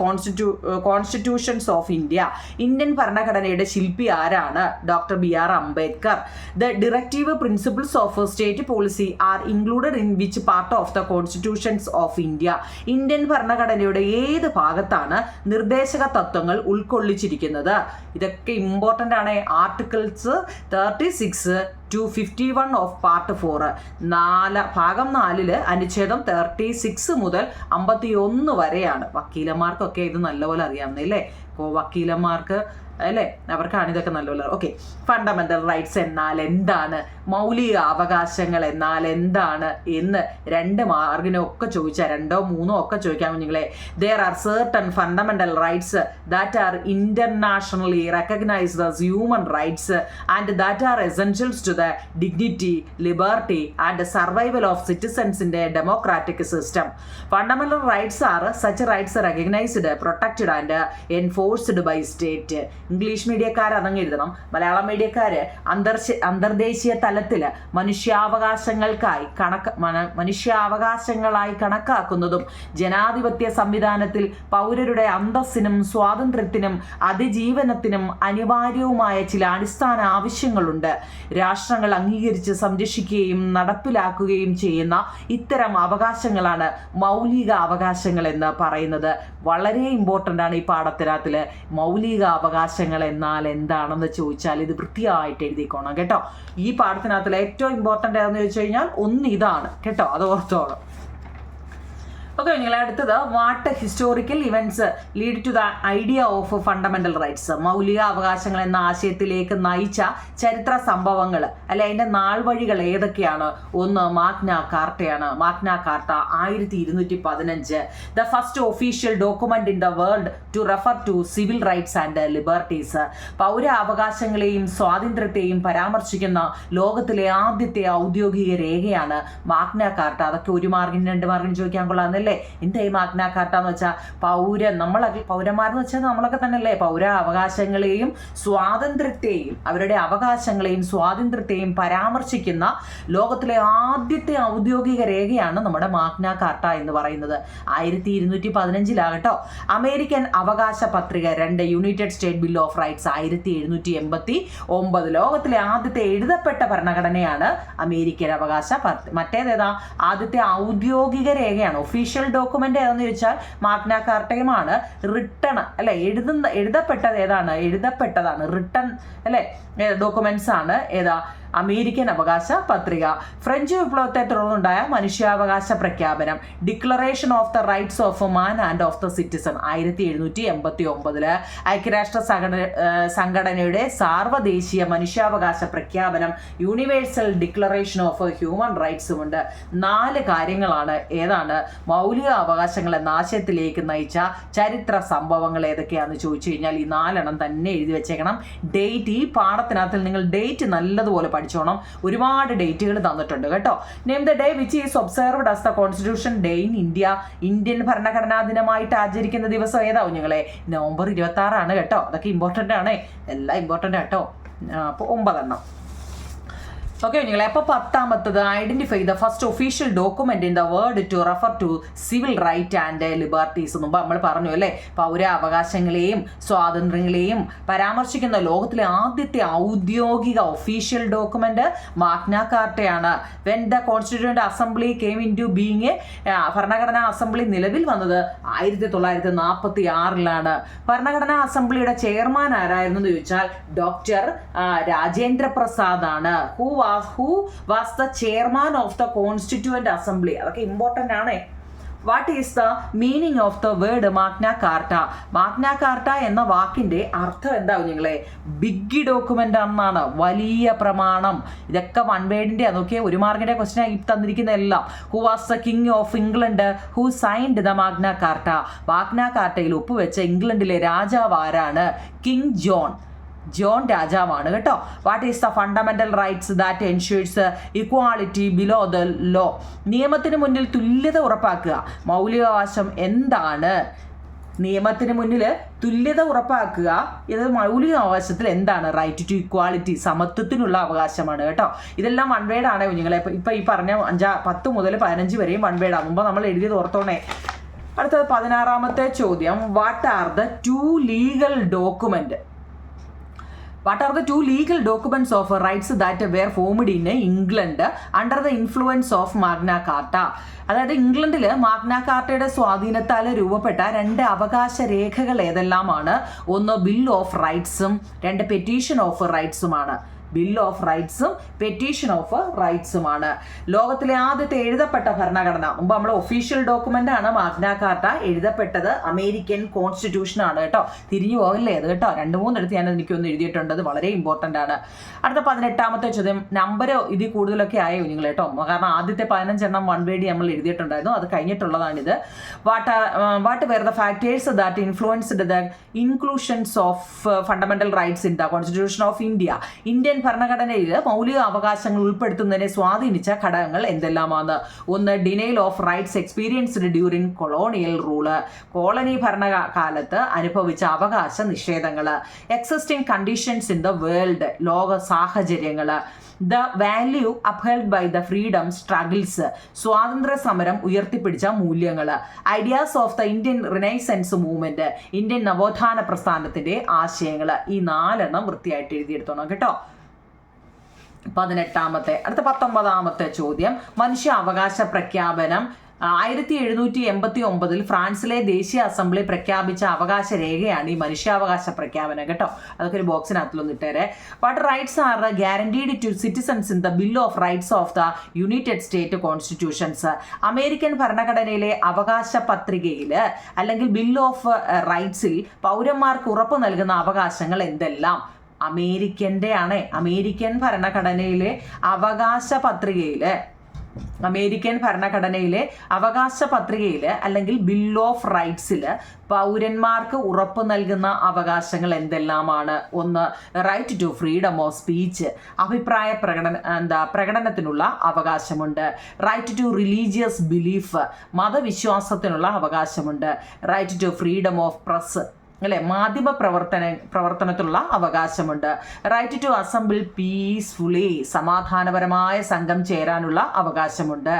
constitutions of India. Indian ഭരണഘടനയുടെ ശില്പി ആരാണ്? Doctor BR Ambedkar. The directive principles of state policy are included in which part of the constitutions of India. Indian ഭരണഘടനയുടെ ഏത് ഭാഗത്താണ് നിർദ്ദേശക തത്വങ്ങൾ ഉൾക്കൊള്ളിച്ചിരിക്കുന്നത്? ഇതൊക്കെ ഇമ്പോർട്ടൻ്റ് ആണ്. Articles 36 to 51 of part 4. ഭാഗം 4 അനുച്ഛേദം 36 മുതൽ 51 വരെയാണ്. വക്കീലന്മാർക്കൊക്കെ ഇത് നല്ലപോലെ അറിയാവുന്നല്ലേ? വക്കീലന്മാർക്ക് അല്ലേ, അവർക്കാണ് ഇതൊക്കെ നല്ലപോലെ. ഓക്കെ, ഫണ്ടമെന്റൽ റൈറ്റ്സ് എന്നാൽ എന്താണ്? മൗലിക അവകാശങ്ങൾ എന്നാൽ എന്താണ് എന്ന് 2 മാർക്കിനൊക്കെ ചോദിച്ചാൽ 2ഓ 3ഓ ഒക്കെ ചോദിക്കാൻ കുഞ്ഞുങ്ങളെ. There are certain fundamental rights that are internationally recognised as human rights and that are essentials to the dignity, liberty and survival of citizens in a democratic system. Fundamental rights are such rights recognised, protected and enforced by state. English മീഡിയക്കാർ അതങ്ങ് എഴുതണം. മലയാളം മീഡിയക്കാര് അന്തർദേശീയ തലത്തിൽ മനുഷ്യാവകാശങ്ങളായി കണക്കാക്കുന്നതും ജനാധിപത്യ സംവിധാനത്തിൽ പൗരരുടെ അന്തസ്സിനും സ്വാതന്ത്ര്യത്തിനും അതിജീവനത്തിനും അനിവാര്യവുമായ ചില അടിസ്ഥാന ആവശ്യങ്ങളുണ്ട്. രാഷ്ട്രങ്ങൾ അംഗീകരിച്ച് സംരക്ഷിക്കുകയും നടപ്പിലാക്കുകയും ചെയ്യുന്ന ഇത്തരം അവകാശങ്ങളാണ് മൗലിക അവകാശങ്ങൾ എന്ന് പറയുന്നത്. വളരെ ഇമ്പോർട്ടൻ്റ് ആണ് ഈ പാഠത്തിനകത്തിൽ. മൗലിക അവകാശങ്ങൾ എന്നാൽ എന്താണെന്ന് ചോദിച്ചാൽ ഇത് വൃത്തിയായിട്ട് എഴുതിക്കോണം കേട്ടോ. ഈ പാഠത്തിനകത്തിൽ ഏറ്റവും ഇമ്പോർട്ടൻ്റ് ഏതെന്ന് ചോദിച്ചു കഴിഞ്ഞാൽ ഒന്ന് ഇതാണ് കേട്ടോ, അത് ഓർത്തോളൂ. ഓക്കെ, നിങ്ങൾ അടുത്തത്, what historical events lead to the idea of fundamental rights. മൗലിക അവകാശങ്ങൾ എന്ന ആശയത്തിലേക്ക് നയിച്ച ചരിത്ര സംഭവങ്ങൾ അല്ലെ, അതിൻ്റെ നാൾ വഴികൾ ഏതൊക്കെയാണ്? ഒന്ന് മാഗ്ന കാർട്ടയാണ്. Magna Carta 1215. The first official document in the world to refer to civil rights and liberties. പൗര അവകാശങ്ങളെയും സ്വാതന്ത്ര്യത്തെയും പരാമർശിക്കുന്ന ലോകത്തിലെ ആദ്യത്തെ ഔദ്യോഗിക രേഖയാണ് മാഗ്ന കാർട്ട. അതൊക്കെ 1 മാർക്കിന് 2 മാർക്കിന് ചോദിക്കാൻ കൊള്ളാന്നല്ലേ? എന്താ ഈ മാഗ്ന കാർട്ട എന്ന് വെച്ചാൽ? പൗരന്മാരെന്ന് വെച്ചാൽ നമ്മളൊക്കെ തന്നെയല്ലേ? പൗര അവകാശങ്ങളെയും സ്വാതന്ത്ര്യത്തെയും അവരുടെ അവകാശങ്ങളെയും സ്വാതന്ത്ര്യത്തെയും പരാമർശിക്കുന്ന ലോകത്തിലെ ആദ്യത്തെ ഔദ്യോഗിക രേഖയാണ് നമ്മുടെ മാഗ്ന കാർട്ട എന്ന് പറയുന്നത്. 1215 അമേരിക്കൻ അവകാശ പത്രിക 2, United state bill of rights 1789. ലോകത്തിലെ ആദ്യത്തെ എഴുതപ്പെട്ട ഭരണഘടനയാണ് അമേരിക്കൻ അവകാശ മറ്റേതേതാ? ആദ്യത്തെ ഔദ്യോഗിക രേഖയാണ്, ഒഫീഷ്യൽ ഡോക്യുമെന്റ് ഏതെന്ന് ചോദിച്ചാൽ മാഗ്ന കാർട്ടയുമാണ്. റിട്ടൺ അല്ലെ, എഴുതപ്പെട്ടതാണ് റിട്ടൺ അല്ലെ ഡോക്യുമെന്റ്സ് ആണ് ഏതാ? അമേരിക്കൻ അവകാശ പത്രിക. ഫ്രഞ്ച് വിപ്ലവത്തെ തുടർന്നുണ്ടായ മനുഷ്യാവകാശ പ്രഖ്യാപനം, declaration of the rights of man and of the citizen 1789. ഐക്യരാഷ്ട്ര സംഘടനയുടെ സാർവദേശീയ മനുഷ്യാവകാശ പ്രഖ്യാപനം, യൂണിവേഴ്സൽ ഡിക്ലറേഷൻ ഓഫ് ഹ്യൂമൻ റൈറ്റ്സും ഉണ്ട്. 4 കാര്യങ്ങളാണ് ഏതാണ്? മൗലിക അവകാശങ്ങൾ എന്ന ആശയത്തിലേക്ക് നയിച്ച ചരിത്ര സംഭവങ്ങൾ ഏതൊക്കെയാണെന്ന് ചോദിച്ചു കഴിഞ്ഞാൽ ഈ 4 എണ്ണം തന്നെ എഴുതി വെച്ചേക്കണം. ഡേറ്റ്, ഈ പാഠത്തിനകത്ത് നിങ്ങൾ ഡേറ്റ് നല്ലതുപോലെ പഠിച്ചോണം. ഒരുപാട് ഡേറ്റുകൾ തന്നിട്ടുണ്ട് കേട്ടോ. Name the day which is observed as the constitution day in India. Indian ഭരണഘടനാ ദിനമായിട്ട് ആചരിക്കുന്ന ദിവസം ഏതാവും ഞങ്ങളെ? നവംബർ 26 കേട്ടോ. അതൊക്കെ ഇമ്പോർട്ടൻ്റ് ആണ്, എല്ലാം ഇമ്പോർട്ടൻ്റ് കേട്ടോ. അപ്പോൾ 9. ഓക്കെ കുഞ്ഞുങ്ങളെ. അപ്പോൾ 10ാമത്തത് identify the first official document in the world to refer to civil right and liberties. മുമ്പ് നമ്മൾ പറഞ്ഞു അല്ലേ, പൗര അവകാശങ്ങളെയും സ്വാതന്ത്ര്യങ്ങളെയും പരാമർശിക്കുന്ന ലോകത്തിലെ ആദ്യത്തെ ഔദ്യോഗിക ഒഫീഷ്യൽ ഡോക്യുമെന്റ് മാഗ്ന കാർട്ടയാണ്. When the constituent assembly came into being, ഭരണഘടനാ അസംബ്ലി നിലവിൽ വന്നത് 1946 ഭരണഘടനാ അസംബ്ലിയുടെ ചെയർമാൻ ആരായിരുന്നു എന്ന് ചോദിച്ചാൽ ഡോക്ടർ രാജേന്ദ്ര പ്രസാദ് ആണ്. who was the chairman of the Constituent Assembly. അതൊക്കെ ഇമ്പോർട്ടൻ്റ് ആണ്. What is the meaning of the word Magna Carta? Magna Carta എന്ന വാക്കിന്റെ അർത്ഥം എന്താവും നിങ്ങളെ? ബിഗ് ഡോക്യുമെന്റ് എന്നാണ്, വലിയ പ്രമാണം. ഇതൊക്കെ വൺ വേർഡിന്റെ നോക്കിയാൽ 1 മാർക്കിന്റെ ക്വസ്റ്റ്യൻ ആയി തന്നിരിക്കുന്ന എല്ലാം. Who was the king of England who signed the Magna Carta? Magna കാർട്ടയിൽ ഒപ്പുവെച്ച ഇംഗ്ലണ്ടിലെ രാജാവ് ആരാണ്? കിങ് ജോൺ രാജാവാണ് കേട്ടോ. What is the fundamental rights that ensures equality below the law? നിയമത്തിന് മുന്നിൽ തുല്യത ഉറപ്പാക്കുക. മൗലികാവകാശം എന്താണ്? നിയമത്തിന് മുന്നിൽ തുല്യത ഉറപ്പാക്കുക. ഇത് മൗലികാവകാശത്തിൽ എന്താണ്? റൈറ്റ് ടു ഇക്വാളിറ്റി, സമത്വത്തിനുള്ള അവകാശമാണ് കേട്ടോ. ഇതെല്ലാം വൺ വേർഡാണ് കുഞ്ഞുങ്ങളെ. ഇപ്പം ഈ പറഞ്ഞ 10 മുതൽ 15 വരെയും വൺ വേർഡാണ്. മുമ്പ് നമ്മൾ എഴുതിയത് ഓർത്തോണേ. അടുത്തത് 16ാമത്തെ ചോദ്യം. What are the 2 legal document? What are the 2 legal documents of rights that were formed in England under the influence of Magna Carta? അതായത് ഇംഗ്ലണ്ടിൽ മാഗ്ന കാർട്ടയുടെ സ്വാധീനത്താൽ രൂപപ്പെട്ട 2 അവകാശ രേഖകൾ ഏതെല്ലാമാണ്? ഒന്ന് ബിൽ ഓഫ് റൈറ്റ്സും 2 പെറ്റീഷൻ ഓഫ് റൈറ്റ്സുമാണ്. ബിൽ ഓഫ് റൈറ്റ്സും പെറ്റീഷൻ ഓഫ് റൈറ്റ്സുമാണ്. ലോകത്തിലെ ആദ്യത്തെ എഴുതപ്പെട്ട ഭരണഘടന, മുമ്പ് നമ്മൾ ഒഫീഷ്യൽ ഡോക്യുമെന്റ് ആണ് മാഗ്ന കാർട്ട. എഴുതപ്പെട്ടത് അമേരിക്കൻ കോൺസ്റ്റിറ്റ്യൂഷൻ ആണ് കേട്ടോ. തിരിഞ്ഞു പോകല്ലേ അത് കേട്ടോ. 2-3 എടുത്ത് ഞാൻ എനിക്കൊന്ന് എഴുതിയിട്ടുണ്ട്, അത് വളരെ ഇമ്പോർട്ടൻ്റ് ആണ്. അടുത്ത 18ാമത്തെ ചോദ്യം. നമ്പർ ഇതിൽ കൂടുതലൊക്കെ ആയോ നിങ്ങൾ കേട്ടോ, കാരണം ആദ്യത്തെ 15 എണ്ണം വൺ വേർഡ് നമ്മൾ എഴുതിയിട്ടുണ്ടായിരുന്നു, അത് കഴിഞ്ഞിട്ടുള്ളതാണിത്. What were the factors that influenced the inclusions of fundamental rights in the constitution of India? Indian ഭരണഘടനയിൽ മൗലിക അവകാശങ്ങൾ ഉൾപ്പെടുത്തുന്നതിനെ സ്വാധീനിച്ച ഘടകങ്ങൾ എന്തെല്ലാമാണ്? ഒന്ന് denial of rights experienced during colonial rule, കോളനി ഭരണകാലത്ത് അനുഭവിച്ച അവകാശ നിഷേധങ്ങൾ. Existing conditions in the world, ലോക സാഹചര്യങ്ങൾ. The value upheld by the freedom struggles, സ്വാതന്ത്ര്യ സമരം ഉയർത്തിപ്പിടിച്ച മൂല്യങ്ങൾ. Ideas of the Indian renaissance movement, Indian നവോത്ഥാന പ്രസ്ഥാനത്തിന്റെ ആശയങ്ങൾ. ഈ 4 എണ്ണം വൃത്തിയായിട്ട് എഴുതിയെടുത്തോണം കേട്ടോ. 18ാമത്തെ. അടുത്ത 19ാമത്തെ ചോദ്യം. മനുഷ്യാവകാശ പ്രഖ്യാപനം 1789 ഫ്രാൻസിലെ ദേശീയ അസംബ്ലി പ്രഖ്യാപിച്ച അവകാശ രേഖയാണ് ഈ മനുഷ്യാവകാശ പ്രഖ്യാപനം കേട്ടോ. അതൊക്കെ ഒരു ബോക്സിനകത്തിലൊന്ന് ഇട്ടേരെ. What rights are guaranteed to citizens in the bill of rights of the United State constitutions? American ഭരണഘടനയിലെ അവകാശ പത്രികയിൽ അല്ലെങ്കിൽ ബിൽ ഓഫ് റൈറ്റ്സിൽ പൗരന്മാർക്ക് ഉറപ്പ് നൽകുന്ന അവകാശങ്ങൾ എന്തെല്ലാം? അമേരിക്കൻ ഭരണഘടനയിലെ അവകാശ പത്രികയിൽ അല്ലെങ്കിൽ ബിൽ ഓഫ് റൈറ്റ്സിൽ പൗരന്മാർക്ക് ഉറപ്പ് നൽകുന്ന അവകാശങ്ങൾ എന്തെല്ലാമാണ്? ഒന്ന് right to freedom of speech, അഭിപ്രായ പ്രകടനത്തിനുള്ള അവകാശമുണ്ട്. റൈറ്റ് ടു റിലീജിയസ് ബിലീഫ്, മതവിശ്വാസത്തിനുള്ള അവകാശമുണ്ട്. Right to freedom of press അല്ലെ, മാധ്യമ പ്രവർത്തനത്തിലുള്ള അവകാശമുണ്ട്. റൈറ്റ് ടു അസംബിൾ പീസ്ഫുള്ളി, സമാധാനപരമായ സംഘം ചേരാനുള്ള അവകാശമുണ്ട്.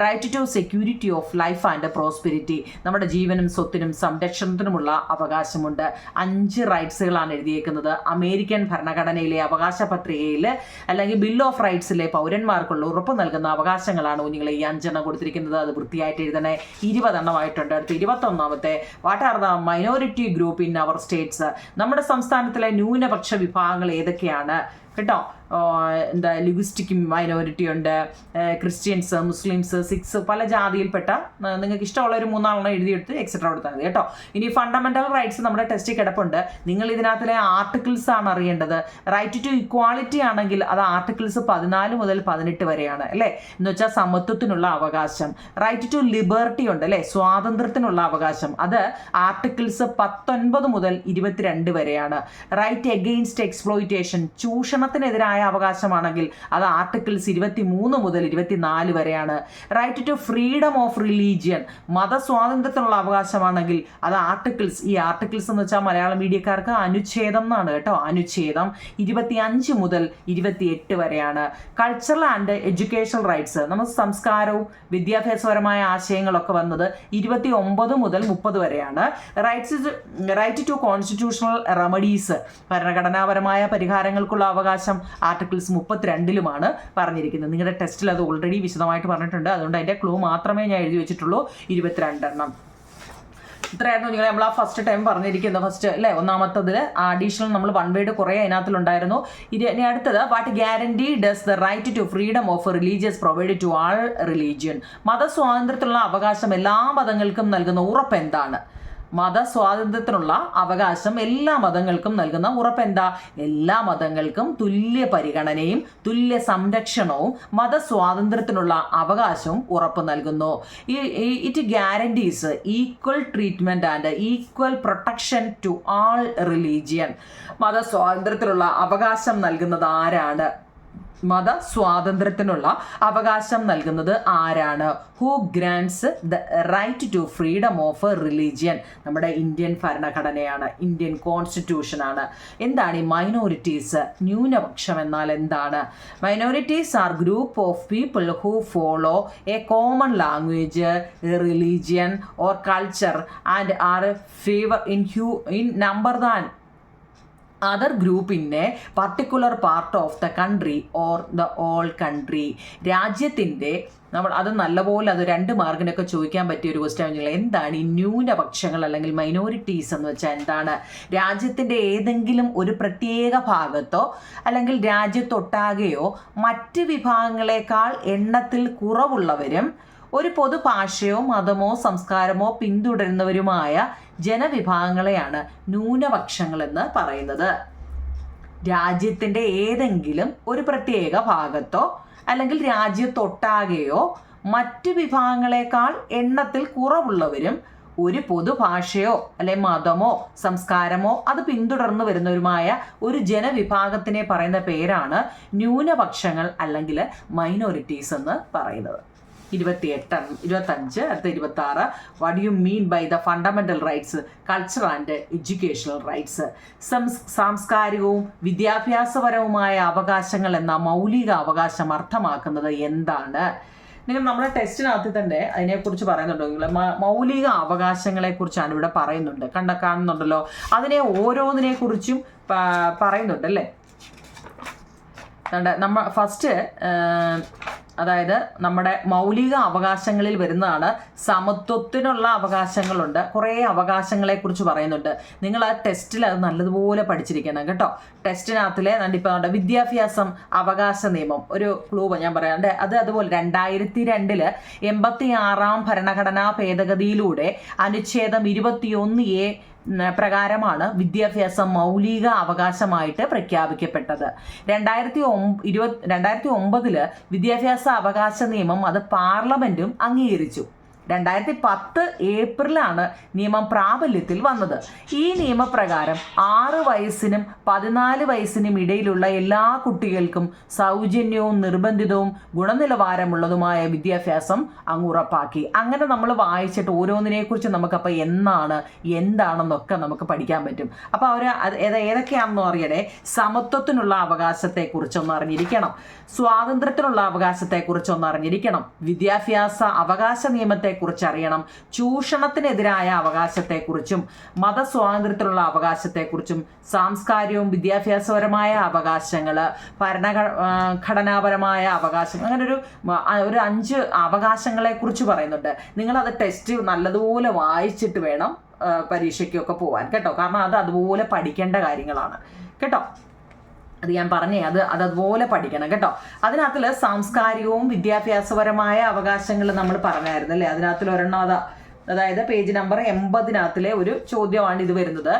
Right to security of life and prosperity, നമ്മുടെ ജീവനും സ്വത്തിനും സംരക്ഷണത്തിനുമുള്ള അവകാശമുണ്ട്. 5 റൈറ്റ്സുകളാണ് എഴുതിയേക്കുന്നത്. അമേരിക്കൻ ഭരണഘടനയിലെ അവകാശ പത്രികയിൽ അല്ലെങ്കിൽ ബിൽ ഓഫ് റൈറ്റ്സിലെ പൗരന്മാർക്കുള്ള ഉറപ്പ് നൽകുന്ന അവകാശങ്ങളാണ് കുഞ്ഞുങ്ങളെ ഈ 5 എണ്ണം കൊടുത്തിരിക്കുന്നത്. അത് വൃത്തിയായിട്ട് എഴുതണേ. 20 എണ്ണമായിട്ടുണ്ട്. അടുത്ത 21ാമത്തെ. What are the minority group in our states? നമ്മുടെ സംസ്ഥാനത്തിലെ ന്യൂനപക്ഷ വിഭാഗങ്ങൾ ഏതൊക്കെയാണ് കേട്ടോ? ലിംഗ്വിസ്റ്റിക് മൈനോറിറ്റി ഉണ്ട്, ക്രിസ്ത്യൻസ്, മുസ്ലിംസ്, സിഖ്സ്, പല ജാതിയിൽപ്പെട്ട. നിങ്ങൾക്ക് ഇഷ്ടമുള്ള ഒരു 3 എഴുതിയെടുത്ത് എക്സെട്ര കൊടുത്താൽ മതി കേട്ടോ. ഇനി ഫണ്ടമെന്റൽ റൈറ്റ്സ് നമ്മുടെ ടെസ്റ്റിൽ കിടപ്പുണ്ട്. നിങ്ങൾ ഇതിനകത്തിലെ ആർട്ടിക്കിൾസ് ആണ് അറിയേണ്ടത്. റൈറ്റ് ടു ഇക്വാളിറ്റി ആണെങ്കിൽ അത് ആർട്ടിക്കിൾസ് 14 മുതൽ 18 വരെയാണ് അല്ലേ, എന്ന് വെച്ചാൽ സമത്വത്തിനുള്ള അവകാശം. റൈറ്റ് ടു ലിബർട്ടി ഉണ്ട് അല്ലേ, സ്വാതന്ത്ര്യത്തിനുള്ള അവകാശം, അത് ആർട്ടിക്കിൾസ് 19 മുതൽ 22 വരെയാണ്. റൈറ്റ് എഗെയിൻസ്റ്റ് എക്സ്പ്ലോയിറ്റേഷൻ, ചൂഷണം ചൂഷണത്തിനെതിരായ അവകാശമാണെങ്കിൽ അത് ആർട്ടിക്കിൾസ് 23 മുതൽ 24 വരെയാണ്. Right to freedom of religion, മതസ്വാതന്ത്ര്യത്തിനുള്ള അവകാശമാണെങ്കിൽ അത് ഈ ആർട്ടിക്കിൾസ് എന്ന് വെച്ചാൽ മലയാളം മീഡിയക്കാർക്ക് അനുച്ഛേദം എന്നാണ് കേട്ടോ. അനുച്ഛേദം 25 മുതൽ 28 വരെയാണ്. കൾച്ചറൽ ആൻഡ് എഡ്യൂക്കേഷണൽ റൈറ്റ്സ്, നമുക്ക് സംസ്കാരവും വിദ്യാഭ്യാസപരമായ ആശയങ്ങളൊക്കെ വന്നത് 29 മുതൽ 30 വരെയാണ്. റൈറ്റ് ടു കോൺസ്റ്റിറ്റ്യൂഷണൽ റെമഡീസ്, ഭരണഘടനാപരമായ പരിഹാരങ്ങൾക്കുള്ള അവകാശം ആർട്ടിക്കിൾസ് 32ലുമാണ് പറഞ്ഞിരിക്കുന്നത്. നിങ്ങളുടെ ടെസ്റ്റിൽ അത് ഓൾറെഡി വിശദമായിട്ട് പറഞ്ഞിട്ടുണ്ട്, അതുകൊണ്ട് അതിൻ്റെ ക്ലൂ മാത്രമേ ഞാൻ എഴുതി വെച്ചിട്ടുള്ളൂ. 22 എണ്ണം. ഇത്രയായിരുന്നു നിങ്ങൾ നമ്മൾ ആ ഫസ്റ്റ് ടൈം പറഞ്ഞിരിക്കുന്നത്. ഫസ്റ്റ് അല്ലേ, ഒന്നാമത്തതിൽ അഡീഷണൽ നമ്മൾ വൺ വേർഡ് കുറേ അതിനകത്തിലുണ്ടായിരുന്നു. ഇനി അടുത്തത്, what guarantee does the right to freedom of religious provide to all religion, മതസ്വാതന്ത്ര്യത്തിനുള്ള അവകാശം എല്ലാ മതങ്ങൾക്കും നൽകുന്ന ഉറപ്പ് എന്താണ്? മതസ്വാതന്ത്ര്യത്തിനുള്ള അവകാശം എല്ലാ മതങ്ങൾക്കും നൽകുന്ന ഉറപ്പ് എന്താ? എല്ലാ മതങ്ങൾക്കും തുല്യ പരിഗണനയും തുല്യ സംരക്ഷണവും മതസ്വാതന്ത്ര്യത്തിനുള്ള അവകാശവും ഉറപ്പ് നൽകുന്നു. It guarantees equal treatment and equal protection to all religion. മതസ്വാതന്ത്ര്യത്തിനുള്ള അവകാശം നൽകുന്നത് ആരാണ്? മതസ്വാതന്ത്ര്യത്തിനുള്ള അവകാശം നൽകുന്നത് ആരാണ്? Who grants the right to freedom of religion? നമ്മുടെ ഇന്ത്യൻ ഭരണഘടനയാണ്, ഇന്ത്യൻ കോൺസ്റ്റിറ്റ്യൂഷനാണ്. എന്താണ് ഈ മൈനോറിറ്റീസ്? ന്യൂനപക്ഷം എന്നാൽ എന്താണ്? Minorities are group of people who follow a common language, religion or culture and are fewer in number than other group in a particular part of the country or the all country. രാജ്യത്തിൻ്റെ അത് നല്ലപോലെ അത് 2 മാർക്കിനൊക്കെ ചോദിക്കാൻ പറ്റിയ ഒരു question. എന്താണ് ഈ ന്യൂനപക്ഷങ്ങൾ അല്ലെങ്കിൽ മൈനോറിറ്റീസ് എന്ന് വെച്ചാൽ എന്താണ്? രാജ്യത്തിൻ്റെ ഏതെങ്കിലും ഒരു പ്രത്യേക ഭാഗത്തോ അല്ലെങ്കിൽ രാജ്യത്തൊട്ടാകെയോ മറ്റ് വിഭാഗങ്ങളെക്കാൾ എണ്ണത്തിൽ കുറവുള്ളവരും ഒരു പൊതുഭാഷയോ മതമോ സംസ്കാരമോ പിന്തുടരുന്നവരുമായ ജനവിഭാഗങ്ങളെയാണ് ന്യൂനപക്ഷങ്ങൾ എന്ന് പറയുന്നത്. രാജ്യത്തിൻ്റെ ഏതെങ്കിലും ഒരു പ്രത്യേക ഭാഗത്തോ അല്ലെങ്കിൽ രാജ്യത്തൊട്ടാകെയോ മറ്റ് വിഭാഗങ്ങളെക്കാൾ എണ്ണത്തിൽ കുറവുള്ളവരും ഒരു പൊതുഭാഷയോ അല്ലെ മതമോ സംസ്കാരമോ അത് പിന്തുടർന്നു വരുന്നവരുമായ ഒരു ജനവിഭാഗത്തിനെ പറയുന്ന പേരാണ് ന്യൂനപക്ഷങ്ങൾ അല്ലെങ്കിൽ മൈനോറിറ്റീസ് എന്ന് പറയുന്നത്. 25 അടുത്ത 26, what you mean by the fundamental rights, culture and educational rights? സാംസ്കാരികവും വിദ്യാഭ്യാസപരവുമായ അവകാശങ്ങൾ എന്ന മൗലിക അവകാശം അർത്ഥമാക്കുന്നത് എന്താണ്? നിങ്ങൾ നമ്മുടെ ടെസ്റ്റിനകത്ത് തന്നെ അതിനെക്കുറിച്ച് പറയുന്നുണ്ടോ? മൗലിക അവകാശങ്ങളെ കുറിച്ചാണ് ഇവിടെ പറയുന്നുണ്ട്, കാണുന്നുണ്ടല്ലോ. അതിനെ ഓരോന്നിനെ കുറിച്ചും പറയുന്നുണ്ട് അല്ലേ. ഫസ്റ്റ് അതായത് നമ്മുടെ മൗലിക അവകാശങ്ങളിൽ വരുന്നതാണ് സമത്വത്തിനുള്ള അവകാശങ്ങളുണ്ട്. കുറേ അവകാശങ്ങളെക്കുറിച്ച് പറയുന്നുണ്ട്. നിങ്ങൾ ആ ടെസ്റ്റിൽ അത് നല്ലതുപോലെ പഠിച്ചിരിക്കണം കേട്ടോ. ടെസ്റ്റിനകത്തിലെ ഇപ്പോൾ വിദ്യാഭ്യാസം അവകാശ നിയമം ഒരു ക്ലൂ ഞാൻ പറയാണ്ട്, അതുപോലെ 2002 86ാം ഭരണഘടനാ ഭേദഗതിയിലൂടെ അനുച്ഛേദം 21A പ്രകാരമാണ് വിദ്യാഭ്യാസം മൗലിക അവകാശമായിട്ട് പ്രഖ്യാപിക്കപ്പെട്ടത്. 2009 വിദ്യാഭ്യാസ അവകാശ നിയമം അത് പാർലമെന്റും അംഗീകരിച്ചു. 2010 ഏപ്രിലാണ് നിയമം പ്രാബല്യത്തിൽ വന്നത്. ഈ നിയമപ്രകാരം 6 വയസ്സിനും 14 വയസ്സിനും ഇടയിലുള്ള എല്ലാ കുട്ടികൾക്കും സൗജന്യവും നിർബന്ധിതവും ഗുണനിലവാരമുള്ളതുമായ വിദ്യാഭ്യാസം അങ്ങ് ഉറപ്പാക്കി. അങ്ങനെ നമ്മൾ വായിച്ചിട്ട് ഓരോന്നിനെക്കുറിച്ച് നമുക്കപ്പോൾ എന്താണെന്നൊക്കെ നമുക്ക് പഠിക്കാൻ പറ്റും. അപ്പോൾ ഏതൊക്കെയാണെന്ന് അറിയണേ. സമത്വത്തിനുള്ള അവകാശത്തെക്കുറിച്ചൊന്ന് അറിഞ്ഞിരിക്കണം, സ്വാതന്ത്ര്യത്തിനുള്ള അവകാശത്തെക്കുറിച്ചൊന്ന് അറിഞ്ഞിരിക്കണം, വിദ്യാഭ്യാസ അവകാശ നിയമത്തെ കുറിച്ച് അറിയണം, ചൂഷണത്തിനെതിരായ അവകാശത്തെക്കുറിച്ചും മതസ്വാതന്ത്ര്യത്തിലുള്ള അവകാശത്തെക്കുറിച്ചും, സാംസ്കാരികവും വിദ്യാഭ്യാസപരമായ അവകാശങ്ങൾ, ഭരണഘടനാപരമായ അവകാശം, അങ്ങനെ ഒരു 5 അവകാശങ്ങളെ കുറിച്ച് പറയുന്നുണ്ട്. നിങ്ങളത് ടെസ്റ്റ് നല്ലതുപോലെ വായിച്ചിട്ട് വേണം പരീക്ഷയ്ക്കൊക്കെ പോവാൻ കേട്ടോ. കാരണം അതുപോലെ പഠിക്കേണ്ട കാര്യങ്ങളാണ് കേട്ടോ. അത് ഞാൻ പറഞ്ഞേ, അതുപോലെ പഠിക്കണം കേട്ടോ. അതിനകത്തിൽ സാംസ്കാരികവും വിദ്യാഭ്യാസപരമായ അവകാശങ്ങൾ നമ്മൾ പറഞ്ഞായിരുന്നു അല്ലേ. അതിനകത്തിൽ ഒരെണ്ണം അതായത് പേജ് നമ്പർ 80 ഒരു ചോദ്യമാണ് ഇത് വരുന്നത്.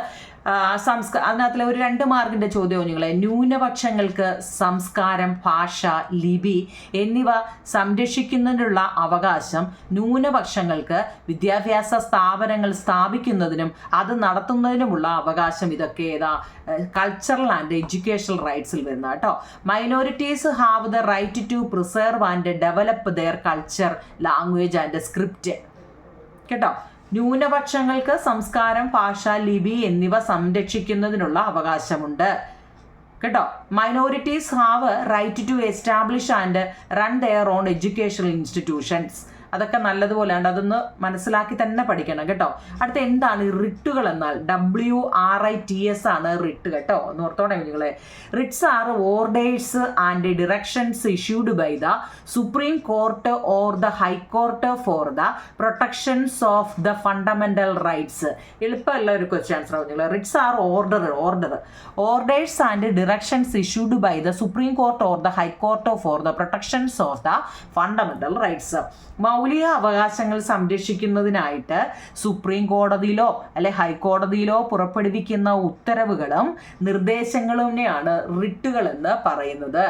അതിനകത്തിലെ ഒരു 2 മാർക്കിന്റെ ചോദ്യം കുഞ്ഞുങ്ങളെ, ന്യൂനപക്ഷങ്ങൾക്ക് സംസ്കാരം, ഭാഷ, ലിപി എന്നിവ സംരക്ഷിക്കുന്നതിനുള്ള അവകാശം ന്യൂനപക്ഷങ്ങൾക്ക് വിദ്യാഭ്യാസ സ്ഥാപനങ്ങൾ സ്ഥാപിക്കുന്നതിനും അത് നടത്തുന്നതിനുമുള്ള അവകാശം, ഇതൊക്കെ ഏതാ കൾച്ചറൽ ആൻഡ് എഡ്യൂക്കേഷണൽ റൈറ്റ്സിൽ വരുന്ന കേട്ടോ. Minorities have the right to preserve and develop their culture, language and script കേട്ടോ. ന്യൂനപക്ഷങ്ങൾക്ക് സംസ്കാരം, ഭാഷ, ലിപി എന്നിവ സംരക്ഷിക്കുന്നതിനുള്ള അവകാശമുണ്ട് കേട്ടോ. Minorities have right to establish and run their own educational institutions. അതൊക്കെ നല്ലതുപോലെ ഉണ്ട്, അതൊന്ന് മനസ്സിലാക്കി തന്നെ പഠിക്കണം കേട്ടോ. അടുത്ത എന്താണ് റിട്ടുകൾ എന്നാൽ? WRITS ആണ് റിട്ട് കേട്ടോ, ഒന്ന് ഓർത്തോടെ നിങ്ങളെ. Writs are orders and directions issued by the supreme court or the high court for the protections of the fundamental rights. എളുപ്പമല്ല ഒരു ക്വസ്റ്റ്യൻ ആൻസർ നിങ്ങളെ. Writs are orders and directions issued by the supreme court or the high court for the protections of the fundamental rights. മൗലിക അവകാശങ്ങൾ സംരക്ഷിക്കുന്നതിനായിട്ട് supreme കോടതിയിലോ അല്ലെ ഹൈക്കോടതിയിലോ പുറപ്പെടുവിക്കുന്ന ഉത്തരവുകളും നിർദ്ദേശങ്ങളുമെയാണ് റിട്ടുകൾ എന്ന് പറയുന്നത്.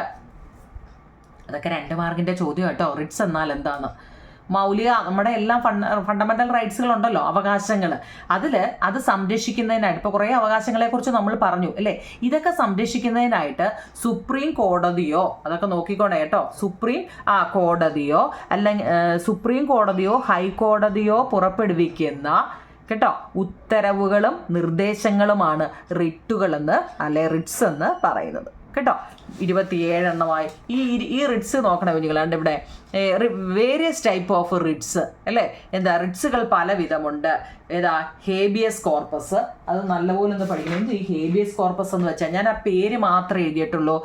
അതൊക്കെ 2 മാർക്കിന്റെ ചോദ്യം കേട്ടോ. റിട്സ് എന്നാൽ എന്താണ്? മൗലിക നമ്മുടെ എല്ലാം ഫണ്ടമെന്റൽ റൈറ്റ്സുകൾ ഉണ്ടല്ലോ, അവകാശങ്ങൾ, അത് സംരക്ഷിക്കുന്നതിനായിട്ട് ഇപ്പോൾ കുറേ അവകാശങ്ങളെക്കുറിച്ച് നമ്മൾ പറഞ്ഞു അല്ലേ. ഇതൊക്കെ സംരക്ഷിക്കുന്നതിനായിട്ട് സുപ്രീം കോടതിയോ, അതൊക്കെ നോക്കിക്കോണേ കേട്ടോ, സുപ്രീം കോടതിയോ ഹൈക്കോടതിയോ പുറപ്പെടുവിക്കുന്ന കേട്ടോ ഉത്തരവുകളും നിർദ്ദേശങ്ങളുമാണ് റിട്ടുകളെന്ന് അല്ലെ റിട്സ് എന്ന് പറയുന്നത് കേട്ടോ. 27 ഈ റിട്സ് നോക്കണം കുഞ്ഞുങ്ങളാണ്ട് ഇവിടെ വേരിയസ് ടൈപ്പ് ഓഫ് റിട്സ് അല്ലേ. എന്താ റിട്സുകൾ പല വിധമുണ്ട്. ഏതാ ഹേബിയസ് കോർപ്പസ്, അത് നല്ലപോലെ ഒന്ന് പഠിക്കണം. ഈ ഹേബിയസ് കോർപ്പസ് എന്ന് വെച്ചാൽ ഞാൻ ആ പേര് മാത്രമേ എഴുതിയിട്ടുള്ളൂ.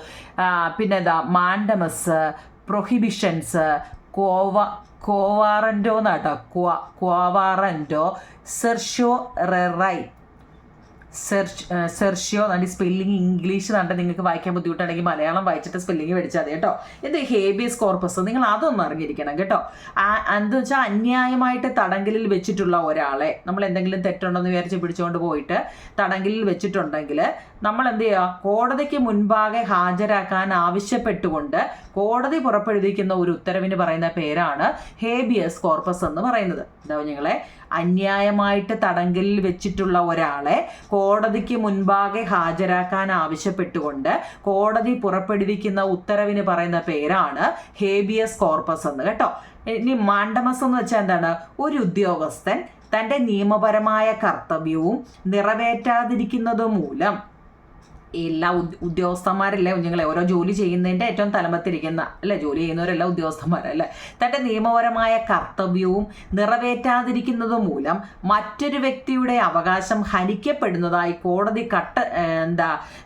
പിന്നെ ഏതാ മാൻഡമസ്, പ്രൊഹിബിഷൻസ്, കോവാറൻറ്റോ എന്നാട്ടോ, ക്വാവാറൻറ്റോ, സെർഷ്യോ എന്നാണ് സ്പെല്ലിങ്. ഇംഗ്ലീഷ് കണ്ട് നിങ്ങൾക്ക് വായിക്കാൻ ബുദ്ധിമുട്ടാണെങ്കിൽ മലയാളം വായിച്ചിട്ട് സ്പെല്ലിങ് പഠിച്ചാൽ മതി കേട്ടോ. എന്ത് ഹേബിയസ് കോർപ്പസ് നിങ്ങൾ അതൊന്നും അറിഞ്ഞിരിക്കണം കേട്ടോ. എന്താ വെച്ചാൽ അന്യായമായിട്ട് തടങ്കലിൽ വെച്ചിട്ടുള്ള ഒരാളെ നമ്മൾ എന്തെങ്കിലും തെറ്റുണ്ടെന്ന് വിചാരിച്ച് പിടിച്ചുകൊണ്ട് പോയിട്ട് തടങ്കലിൽ വെച്ചിട്ടുണ്ടെങ്കിൽ നമ്മൾ എന്ത് ചെയ്യുക, കോടതിക്ക് മുൻപാകെ ഹാജരാക്കാൻ ആവശ്യപ്പെട്ടുകൊണ്ട് കോടതി പുറപ്പെടുവിക്കുന്ന ഒരു ഉത്തരവിന് പറയുന്ന പേരാണ് ഹേബിയസ് കോർപ്പസ് എന്ന് പറയുന്നത്. എന്താ നിങ്ങളെ, അന്യായമായിട്ട് തടങ്കലിൽ വെച്ചിട്ടുള്ള ഒരാളെ കോടതിക്ക് മുൻപാകെ ഹാജരാക്കാൻ ആവശ്യപ്പെട്ടുകൊണ്ട് കോടതി പുറപ്പെടുവിക്കുന്ന ഉത്തരവിന് പറയുന്ന പേരാണ് ഹേബിയസ് കോർപ്പസ് എന്ന് കേട്ടോ. ഇനി മാൻഡമസ് എന്ന് വെച്ചാൽ എന്താണ്? ഒരു ഉദ്യോഗസ്ഥൻ തൻ്റെ നിയമപരമായ കർത്തവ്യവും നിറവേറ്റാതിരിക്കുന്നത് മൂലം, എല്ലാ ഉദ്യോഗസ്ഥന്മാരല്ലേ കുഞ്ഞുങ്ങളെ, ഓരോ ജോലി ചെയ്യുന്നതിൻ്റെ ഏറ്റവും തലമത്തിരിക്കുന്ന അല്ലേ, ജോലി ചെയ്യുന്നവരെല്ലാം ഉദ്യോഗസ്ഥന്മാരല്ലേ, തൻ്റെ നിയമപരമായ കർത്തവ്യവും നിറവേറ്റാതിരിക്കുന്നത് മൂലം മറ്റൊരു വ്യക്തിയുടെ അവകാശം ഹനിക്കപ്പെടുന്നതായി കോടതി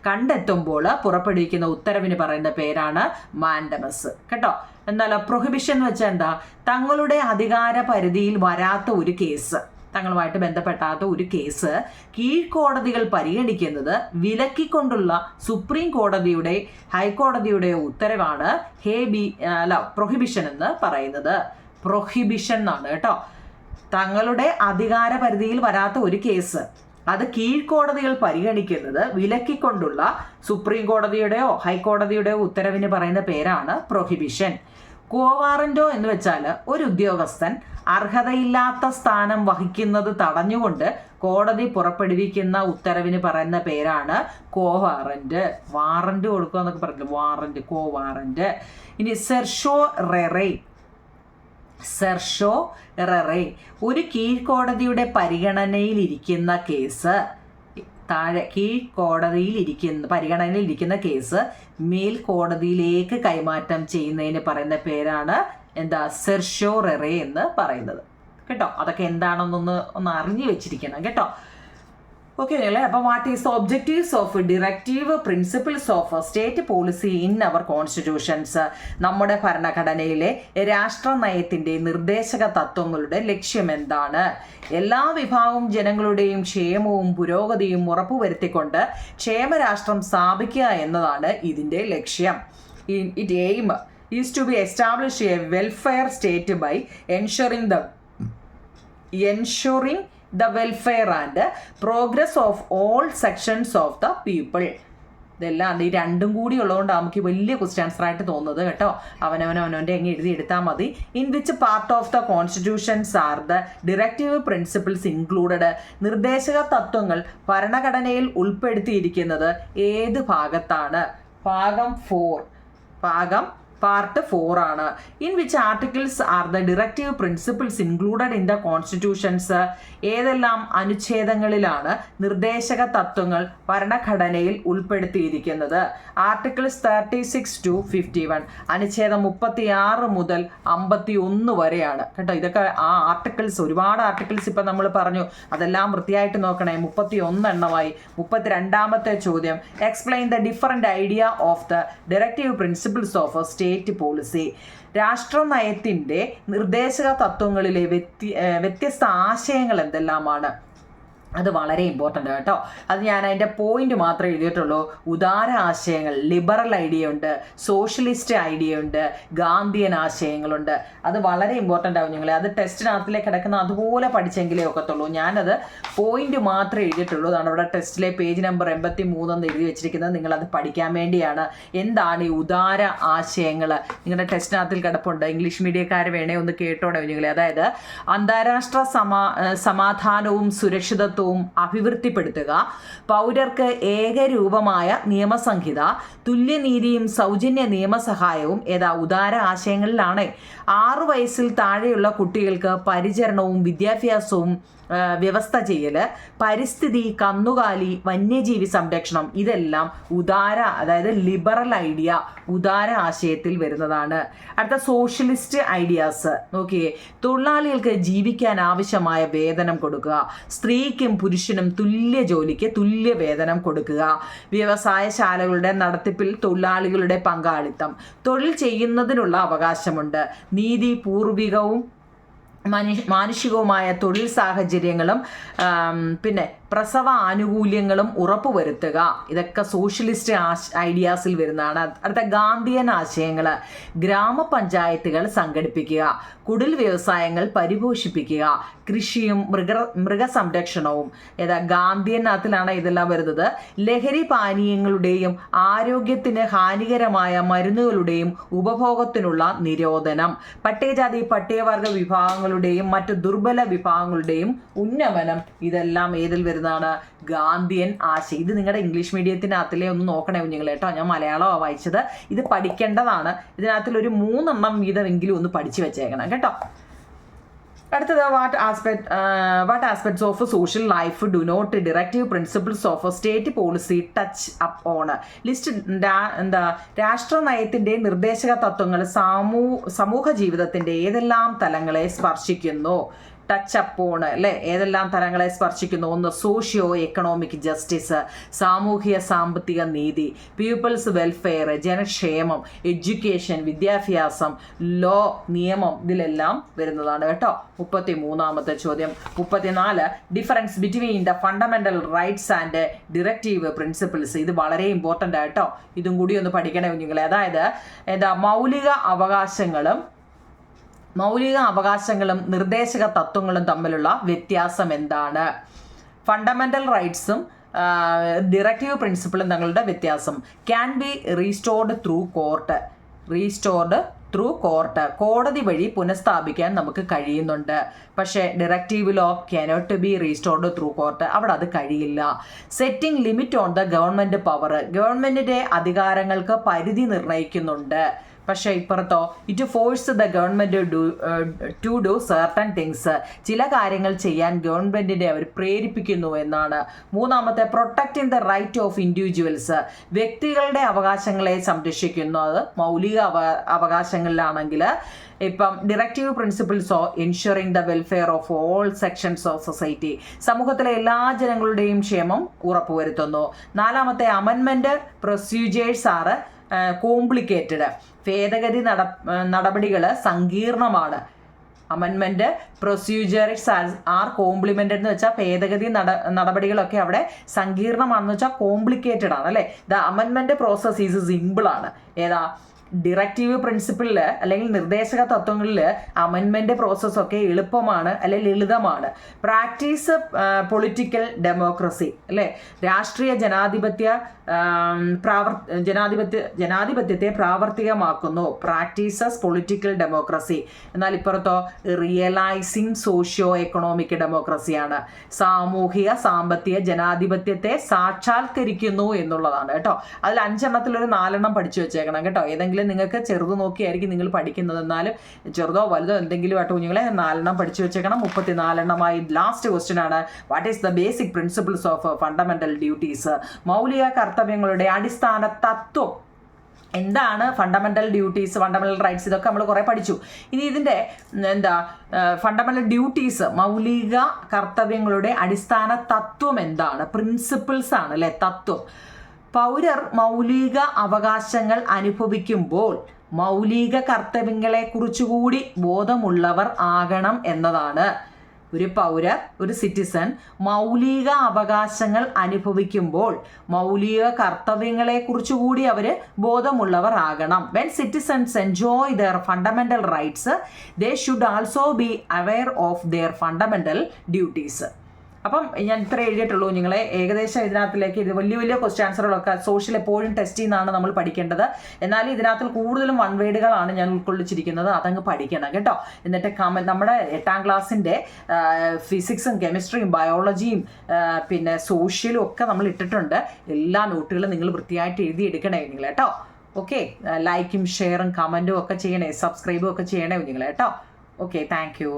കണ്ടെത്തുമ്പോൾ പുറപ്പെടുവിക്കുന്ന ഉത്തരവിന് പറയുന്ന പേരാണ് മാൻഡമസ് കേട്ടോ. എന്നാൽ പ്രൊഹിബിഷൻ എന്ന് വെച്ചാൽ എന്താ? തങ്ങളുടെ അധികാര പരിധിയിൽ വരാത്ത ഒരു കേസ്, തങ്ങളുമായിട്ട് ബന്ധപ്പെട്ടാത്ത ഒരു കേസ് കീഴ്ക്കോടതികൾ പരിഗണിക്കുന്നത് വിലക്കിക്കൊണ്ടുള്ള സുപ്രീം കോടതിയുടെ ഹൈക്കോടതിയുടെ ഉത്തരവാണ് പ്രൊഹിബിഷൻ എന്ന് പറയുന്നത്. പ്രൊഹിബിഷൻ എന്നാണ് കേട്ടോ. തങ്ങളുടെ അധികാര പരിധിയിൽ വരാത്ത ഒരു കേസ് അത് കീഴ്ക്കോടതികൾ പരിഗണിക്കുന്നത് വിലക്കിക്കൊണ്ടുള്ള സുപ്രീം കോടതിയുടെയോ ഹൈക്കോടതിയുടെയോ ഉത്തരവിന് പറയുന്ന പേരാണ് പ്രൊഹിബിഷൻ. കോവാറന്റോ എന്ന് വെച്ചാൽ ഒരു ഉദ്യോഗസ്ഥൻ അർഹതയില്ലാത്ത സ്ഥാനം വഹിക്കുന്നത് തടഞ്ഞുകൊണ്ട് കോടതി പുറപ്പെടുവിക്കുന്ന ഉത്തരവിന് പറയുന്ന പേരാണ് കോവാറന്റ്. വാറന്റ് കൊടുക്കുക എന്നൊക്കെ പറഞ്ഞില്ല, വാറന്റ്, കോവാറന്റ്. ഇനി സെർഷോ റെറേ ഒരു കീഴ്ക്കോടതിയുടെ പരിഗണനയിലിരിക്കുന്ന കേസ്, പരിഗണനയിലിരിക്കുന്ന കേസ് മേൽക്കോടതിയിലേക്ക് കൈമാറ്റം ചെയ്യുന്നതിന് പറയുന്ന പേരാണ് എന്താ? സെർഷോ റെറേ എന്ന് പറയുന്നത് കേട്ടോ. അതൊക്കെ എന്താണെന്നൊന്ന് അറിഞ്ഞു വെച്ചിരിക്കണം കേട്ടോ. ഓക്കെ അല്ലേ. അപ്പോൾ what is the objectives of directive principles of state policy in our constitutions? നമ്മുടെ ഭരണഘടനയിലെ രാഷ്ട്ര നയത്തിൻ്റെ നിർദ്ദേശക തത്വങ്ങളുടെ ലക്ഷ്യം എന്താണ്? എല്ലാ വിഭാഗം ജനങ്ങളുടെയും ക്ഷേമവും പുരോഗതിയും ഉറപ്പുവരുത്തിക്കൊണ്ട് ക്ഷേമരാഷ്ട്രം സ്ഥാപിക്കുക എന്നതാണ് ഇതിൻ്റെ ലക്ഷ്യം. It aim is to be established a welfare state by ensuring the ensuring the welfare and progress of all sections of the people. ഇതെല്ലാം ഈ രണ്ടും കൂടി ഉള്ളതുകൊണ്ട് നമുക്ക് വലിയ ക്വസ്റ്റ്യൻ ആൻസർ ആയിട്ട് തോന്നുന്നത് കേട്ടോ. അവനവൻ്റെ അങ്ങ് എഴുതി എടുത്താൽ മതി. In which part of the constitutions are the directive principles included? നിർദ്ദേശക തത്വങ്ങൾ ഭരണഘടനയിൽ ഉൾപ്പെടുത്തിയിരിക്കുന്നത് ഏത് ഭാഗത്താണ്? പാർട്ട് 4 ആണ്. In which articles are the directive principles included in the constitutions? ഏതെല്ലാം അനുച്ഛേദങ്ങളിലാണ് നിർദ്ദേശക തത്വങ്ങൾ ഭരണഘടനയിൽ ഉൾപ്പെടുത്തിയിരിക്കുന്നത്? Articles 36 to 51. അനുച്ഛേദം 36 മുതൽ 51 വരെയാണ് കേട്ടോ. ഇതൊക്കെ ആ ആർട്ടിക്കിൾസ്, ഒരുപാട് ആർട്ടിക്കിൾസ് ഇപ്പം നമ്മൾ പറഞ്ഞു, അതെല്ലാം വൃത്തിയായിട്ട് നോക്കണേ. 31 എണ്ണമായി. 32ാമത്തെ ചോദ്യം, explain the different idea of the directive principles of state policy. രാഷ്ട്ര നയത്തിൻ്റെ നിർദ്ദേശക തത്വങ്ങളിലെ വ്യത്യസ്ത ആശയങ്ങൾ എന്തെല്ലാമാണ്? അത് വളരെ ഇമ്പോർട്ടൻ്റ് കേട്ടോ. അത് ഞാൻ അതിൻ്റെ പോയിന്റ് മാത്രമേ എഴുതിയിട്ടുള്ളൂ. ഉദാര ആശയങ്ങൾ, ലിബറൽ ഐഡിയ ഉണ്ട്, സോഷ്യലിസ്റ്റ് ഐഡിയ ഉണ്ട്, ഗാന്ധിയൻ ആശയങ്ങളുണ്ട്. അത് വളരെ ഇമ്പോർട്ടൻ്റ് ആവും നിങ്ങളെ. അത് ടെസ്റ്റിനകത്തിലേക്ക് കിടക്കുന്ന അതുപോലെ പഠിച്ചെങ്കിലേ ഒക്കത്തുള്ളൂ. ഞാനത് പോയിന്റ് മാത്രമേ എഴുതിയിട്ടുള്ളൂ. അതാണ് ഇവിടെ ടെസ്റ്റിലെ പേജ് നമ്പർ 83 എന്ന് എഴുതി വെച്ചിരിക്കുന്നത്. നിങ്ങളത് പഠിക്കാൻ വേണ്ടിയാണ്. എന്താണ് ഈ ഉദാര ആശയങ്ങൾ? നിങ്ങളുടെ ടെസ്റ്റിനകത്തിൽ കിടപ്പുണ്ട്. ഇംഗ്ലീഷ് മീഡിയക്കാർ വേണേ ഒന്ന് കേട്ടോടെ നിങ്ങളെ. അതായത് അന്താരാഷ്ട്ര സമാധാനവും സുരക്ഷിതത്വവും അഭിവൃദ്ധിപ്പെടുത്തുക, പൗരർക്ക് ഏകരൂപമായ നിയമസംഹിത, തുല്യനീതിയും സൗജന്യ നിയമസഹായവും ഉദാര ആശയങ്ങളിലാണ്. 6 വയസ്സിൽ താഴെയുള്ള കുട്ടികൾക്ക് പരിചരണവും വിദ്യാഭ്യാസവും വ്യവസ്ഥ ചെയ്യൽ, പരിസ്ഥിതി, കന്നുകാലി, വന്യജീവി സംരക്ഷണം, ഇതെല്ലാം ഉദാര, അതായത് ലിബറൽ ഐഡിയ, ഉദാര ആശയത്തിൽ വരുന്നതാണ്. അടുത്ത സോഷ്യലിസ്റ്റ് ഐഡിയാസ് നോക്കിയേ. തൊഴിലാളികൾക്ക് ജീവിക്കാൻ ആവശ്യമായ വേതനം കൊടുക്കുക, സ്ത്രീക്കും പുരുഷനും തുല്യ ജോലിക്ക് തുല്യ വേതനം കൊടുക്കുക, വ്യവസായശാലകളുടെ നടത്തിപ്പിൽ തൊഴിലാളികളുടെ പങ്കാളിത്തം, തൊഴിൽ ചെയ്യുന്നതിനുള്ള അവകാശമുണ്ട്, നീതി പൂർവികവും മാനുഷികവുമായ തൊഴിൽ സാഹചര്യങ്ങളും പിന്നെ പ്രസവ ആനുകൂല്യങ്ങളും ഉറപ്പുവരുത്തുക. ഇതൊക്കെ സോഷ്യലിസ്റ്റ് ഐഡിയാസിൽ വരുന്നതാണ്. അടുത്ത ഗാന്ധിയൻ ആശയങ്ങൾ, ഗ്രാമപഞ്ചായത്തുകൾ സംഘടിപ്പിക്കുക, കുടിൽ വ്യവസായങ്ങൾ പരിപോഷിപ്പിക്കുക, കൃഷിയും മൃഗസംരക്ഷണവും. ഗാന്ധിയനകത്തിലാണ് ഇതെല്ലാം വരുന്നത്. ലഹരി പാനീയങ്ങളുടെയും ആരോഗ്യത്തിന് ഹാനികരമായ മരുന്നുകളുടെയും ഉപഭോഗത്തിനുള്ള നിരോധനം, പട്ടികജാതി പട്ടികവർഗ വിഭാഗങ്ങളുടെയും മറ്റു ദുർബല വിഭാഗങ്ങളുടെയും ഉന്നമനം, ഇതെല്ലാം ഏതിൽ വരുന്നതാണ്? ഗാന്ധിയൻ ആശയം. ഇത് നിങ്ങളുടെ ഇംഗ്ലീഷ് മീഡിയത്തിനകത്തിലെ ഒന്ന് നോക്കണേ കുഞ്ഞുങ്ങൾ കേട്ടോ. ഞാൻ മലയാളമാണ് വായിച്ചത്. ഇത് പഠിക്കേണ്ടതാണ്. ഇതിനകത്തിൽ ഒരു 3 എണ്ണം വീതമെങ്കിലും ഒന്ന് പഠിച്ചു വെച്ചേക്കണം കേട്ടോ. അടുത്തത് what aspects of social life do not directive principles of state policy touch up on? List രാഷ്ട്ര നയത്തിൻ്റെ നിർദ്ദേശക തത്വങ്ങൾ സമൂഹ ജീവിതത്തിൻ്റെ ഏതെല്ലാം തലങ്ങളെ സ്പർശിക്കുന്നു? ടച്ച് അപ്പോൺ അല്ലേ? ഏതെല്ലാം തലങ്ങളെ സ്പർശിക്കുന്നു? ഒന്ന് സോഷ്യോ എക്കണോമിക് ജസ്റ്റിസ്, സാമൂഹിക സാമ്പത്തിക നീതി, പീപ്പിൾസ് വെൽഫെയർ, ജനക്ഷേമം, എഡ്യൂക്കേഷൻ, വിദ്യാഭ്യാസം, ലോ, നിയമം, ഇതിലെല്ലാം വരുന്നതാണ് കേട്ടോ. 33ാമത്തെ ചോദ്യം. 34 difference between the fundamental rights and directive principles. ഇത് വളരെ ഇമ്പോർട്ടൻ്റ് ആയിട്ടോ. ഇതും കൂടി ഒന്ന് പഠിക്കണേ കുഞ്ഞുങ്ങളെ. അതായത് മൗലിക അവകാശങ്ങളും നിർദ്ദേശക തത്വങ്ങളും തമ്മിലുള്ള വ്യത്യാസം എന്താണ്? ഫണ്ടമെന്റൽ റൈറ്റ്സും ഡിറക്റ്റീവ് പ്രിൻസിപ്പിളും തങ്ങളുടെ വ്യത്യാസം. Can be restored through court, കോടതി വഴി പുനഃസ്ഥാപിക്കാൻ നമുക്ക് കഴിയുന്നുണ്ട്. പക്ഷേ ഡിറക്റ്റീവിലോ cannot be restored through court, അവിടെ അത് കഴിയില്ല. Setting limit on the government power, ഗവൺമെൻറ്റിൻ്റെ അധികാരങ്ങൾക്ക് പരിധി നിർണ്ണയിക്കുന്നുണ്ട്. പക്ഷേ ഇപ്പുറത്തോ it force the government to do certain things, ചില കാര്യങ്ങൾ ചെയ്യാൻ ഗവൺമെൻറ്റിനെ അവർ പ്രേരിപ്പിക്കുന്നു എന്നാണ്. 3ാമത്തെ protecting the right of individuals, വ്യക്തികളുടെ അവകാശങ്ങളെ സംരക്ഷിക്കുന്നത് മൗലിക അവകാശങ്ങളിലാണെങ്കിൽ ഇപ്പം ഡിറക്റ്റീവ് പ്രിൻസിപ്പിൾസോ ensuring the welfare of all sections of society, സമൂഹത്തിലെ എല്ലാ ജനങ്ങളുടെയും ക്ഷേമം ഉറപ്പുവരുത്തുന്നു. 4ാമത്തെ അമെൻമെൻറ്റ് പ്രൊസീജിയേഴ്സ് ആർ കോംപ്ലിക്കേറ്റഡ്, ഭേദഗതി നടപടികൾ സങ്കീർണമാണ്. അമെൻമെൻറ്റ് പ്രൊസീജിയേഴ്സ് ആർ കോംപ്ലിമെൻറ്റഡ് എന്ന് വെച്ചാൽ ഭേദഗതി നടപടികളൊക്കെ അവിടെ സങ്കീർണമാണെന്ന് വെച്ചാൽ കോംപ്ലിക്കേറ്റഡ് ആണ് അല്ലേ. The amendment process is simple ആണ്. ഡിറക്റ്റീവ് പ്രിൻസിപ്പിളിൽ അല്ലെങ്കിൽ നിർദ്ദേശക തത്വങ്ങളിൽ അമെൻമെൻറ്റ് പ്രോസസ്സൊക്കെ എളുപ്പമാണ് അല്ലെങ്കിൽ ലളിതമാണ്. പ്രാക്ടീസ് പൊളിറ്റിക്കൽ ഡെമോക്രസി അല്ലേ, രാഷ്ട്രീയ ജനാധിപത്യത്തെ പ്രാവർത്തികമാക്കുന്നു. Practices political democracy. എന്നാൽ ഇപ്പുറത്തോ റിയലൈസിങ് സോഷ്യോ എക്കണോമിക് ഡെമോക്രസിയാണ്. സാമൂഹിക സാമ്പത്തിക ജനാധിപത്യത്തെ സാക്ഷാത്കരിക്കുന്നു എന്നുള്ളതാണ് കേട്ടോ. അതിൽ 5 ഒരു 4 പഠിച്ചു വെച്ചേക്കണം കേട്ടോ. ഏതെങ്കിലും നിങ്ങൾക്ക് ചെറുത് നോക്കിയായിരിക്കും നിങ്ങൾ പഠിക്കുന്നത്, എന്നാലും ചെറുതോ വലുതോ എന്തെങ്കിലും ആയിട്ട് കുഞ്ഞുങ്ങളെ 4 പഠിച്ചു വെച്ചേക്കണം. 34 ലാസ്റ്റ് ക്വസ്റ്റ്യൻ ആണ്. What is the basic principles of fundamental duties? മൗലിക കർത്തവ്യങ്ങളുടെ അടിസ്ഥാന തത്വം എന്താണ്? ഫണ്ടമെന്റൽ ഡ്യൂട്ടീസ്, ഫണ്ടമെന്റൽ റൈറ്റ്സ്, ഇതൊക്കെ നമ്മൾ കുറേ പഠിച്ചു. ഇനി ഇതിൻ്റെ ഫണ്ടമെന്റൽ ഡ്യൂട്ടീസ്, മൗലിക കർത്തവ്യങ്ങളുടെ അടിസ്ഥാന തത്വം എന്താണ്? പ്രിൻസിപ്പിൾസ് ആണ് അല്ലേ, തത്വം. പൗരർ മൗലിക അവകാശങ്ങൾ അനുഭവിക്കുമ്പോൾ മൗലിക കർത്തവ്യങ്ങളെ കുറിച്ചുകൂടി ബോധമുള്ളവർ ആകണം എന്നതാണ്. ഒരു പൗരർ, ഒരു സിറ്റിസൺ മൗലിക അവകാശങ്ങൾ അനുഭവിക്കുമ്പോൾ മൗലിക കർത്തവ്യങ്ങളെ കുറിച്ചുകൂടി അവർ ബോധമുള്ളവർ ആകണം. When citizens enjoy their fundamental rights they should also be aware of their fundamental duties. അപ്പം ഞാൻ ഇത്ര എഴുതിയിട്ടുള്ളൂ നിങ്ങളെ. ഏകദേശം ഇതിനകത്തിലേക്ക് ഇത് വലിയ വലിയ ക്വസ്റ്റ്യൻ ആൻസറുകളൊക്കെ സോഷ്യൽ എപ്പോഴും ടെസ്റ്റ് ചെയ്യുന്നതാണ് നമ്മൾ പഠിക്കേണ്ടത്. എന്നാൽ ഇതിനകത്ത് കൂടുതലും 1 വേഡുകളാണ് ഞാൻ ഉൾക്കൊള്ളിച്ചിരിക്കുന്നത്. അതങ്ങ് പഠിക്കണം കേട്ടോ. എന്നിട്ട് നമ്മുടെ 8ാം ക്ലാസ്സിൻ്റെ ഫിസിക്സും കെമിസ്ട്രിയും ബയോളജിയും പിന്നെ സോഷ്യലും ഒക്കെ നമ്മൾ ഇട്ടിട്ടുണ്ട്. എല്ലാ നോട്ടുകളും നിങ്ങൾ വൃത്തിയായിട്ട് എഴുതിയെടുക്കണേ നിങ്ങൾ കേട്ടോ. ഓക്കെ, ലൈക്കും ഷെയറും കമൻറ്റും ഒക്കെ ചെയ്യണേ, സബ്സ്ക്രൈബും ഒക്കെ ചെയ്യണേ നിങ്ങൾ കേട്ടോ. Okay, thank you.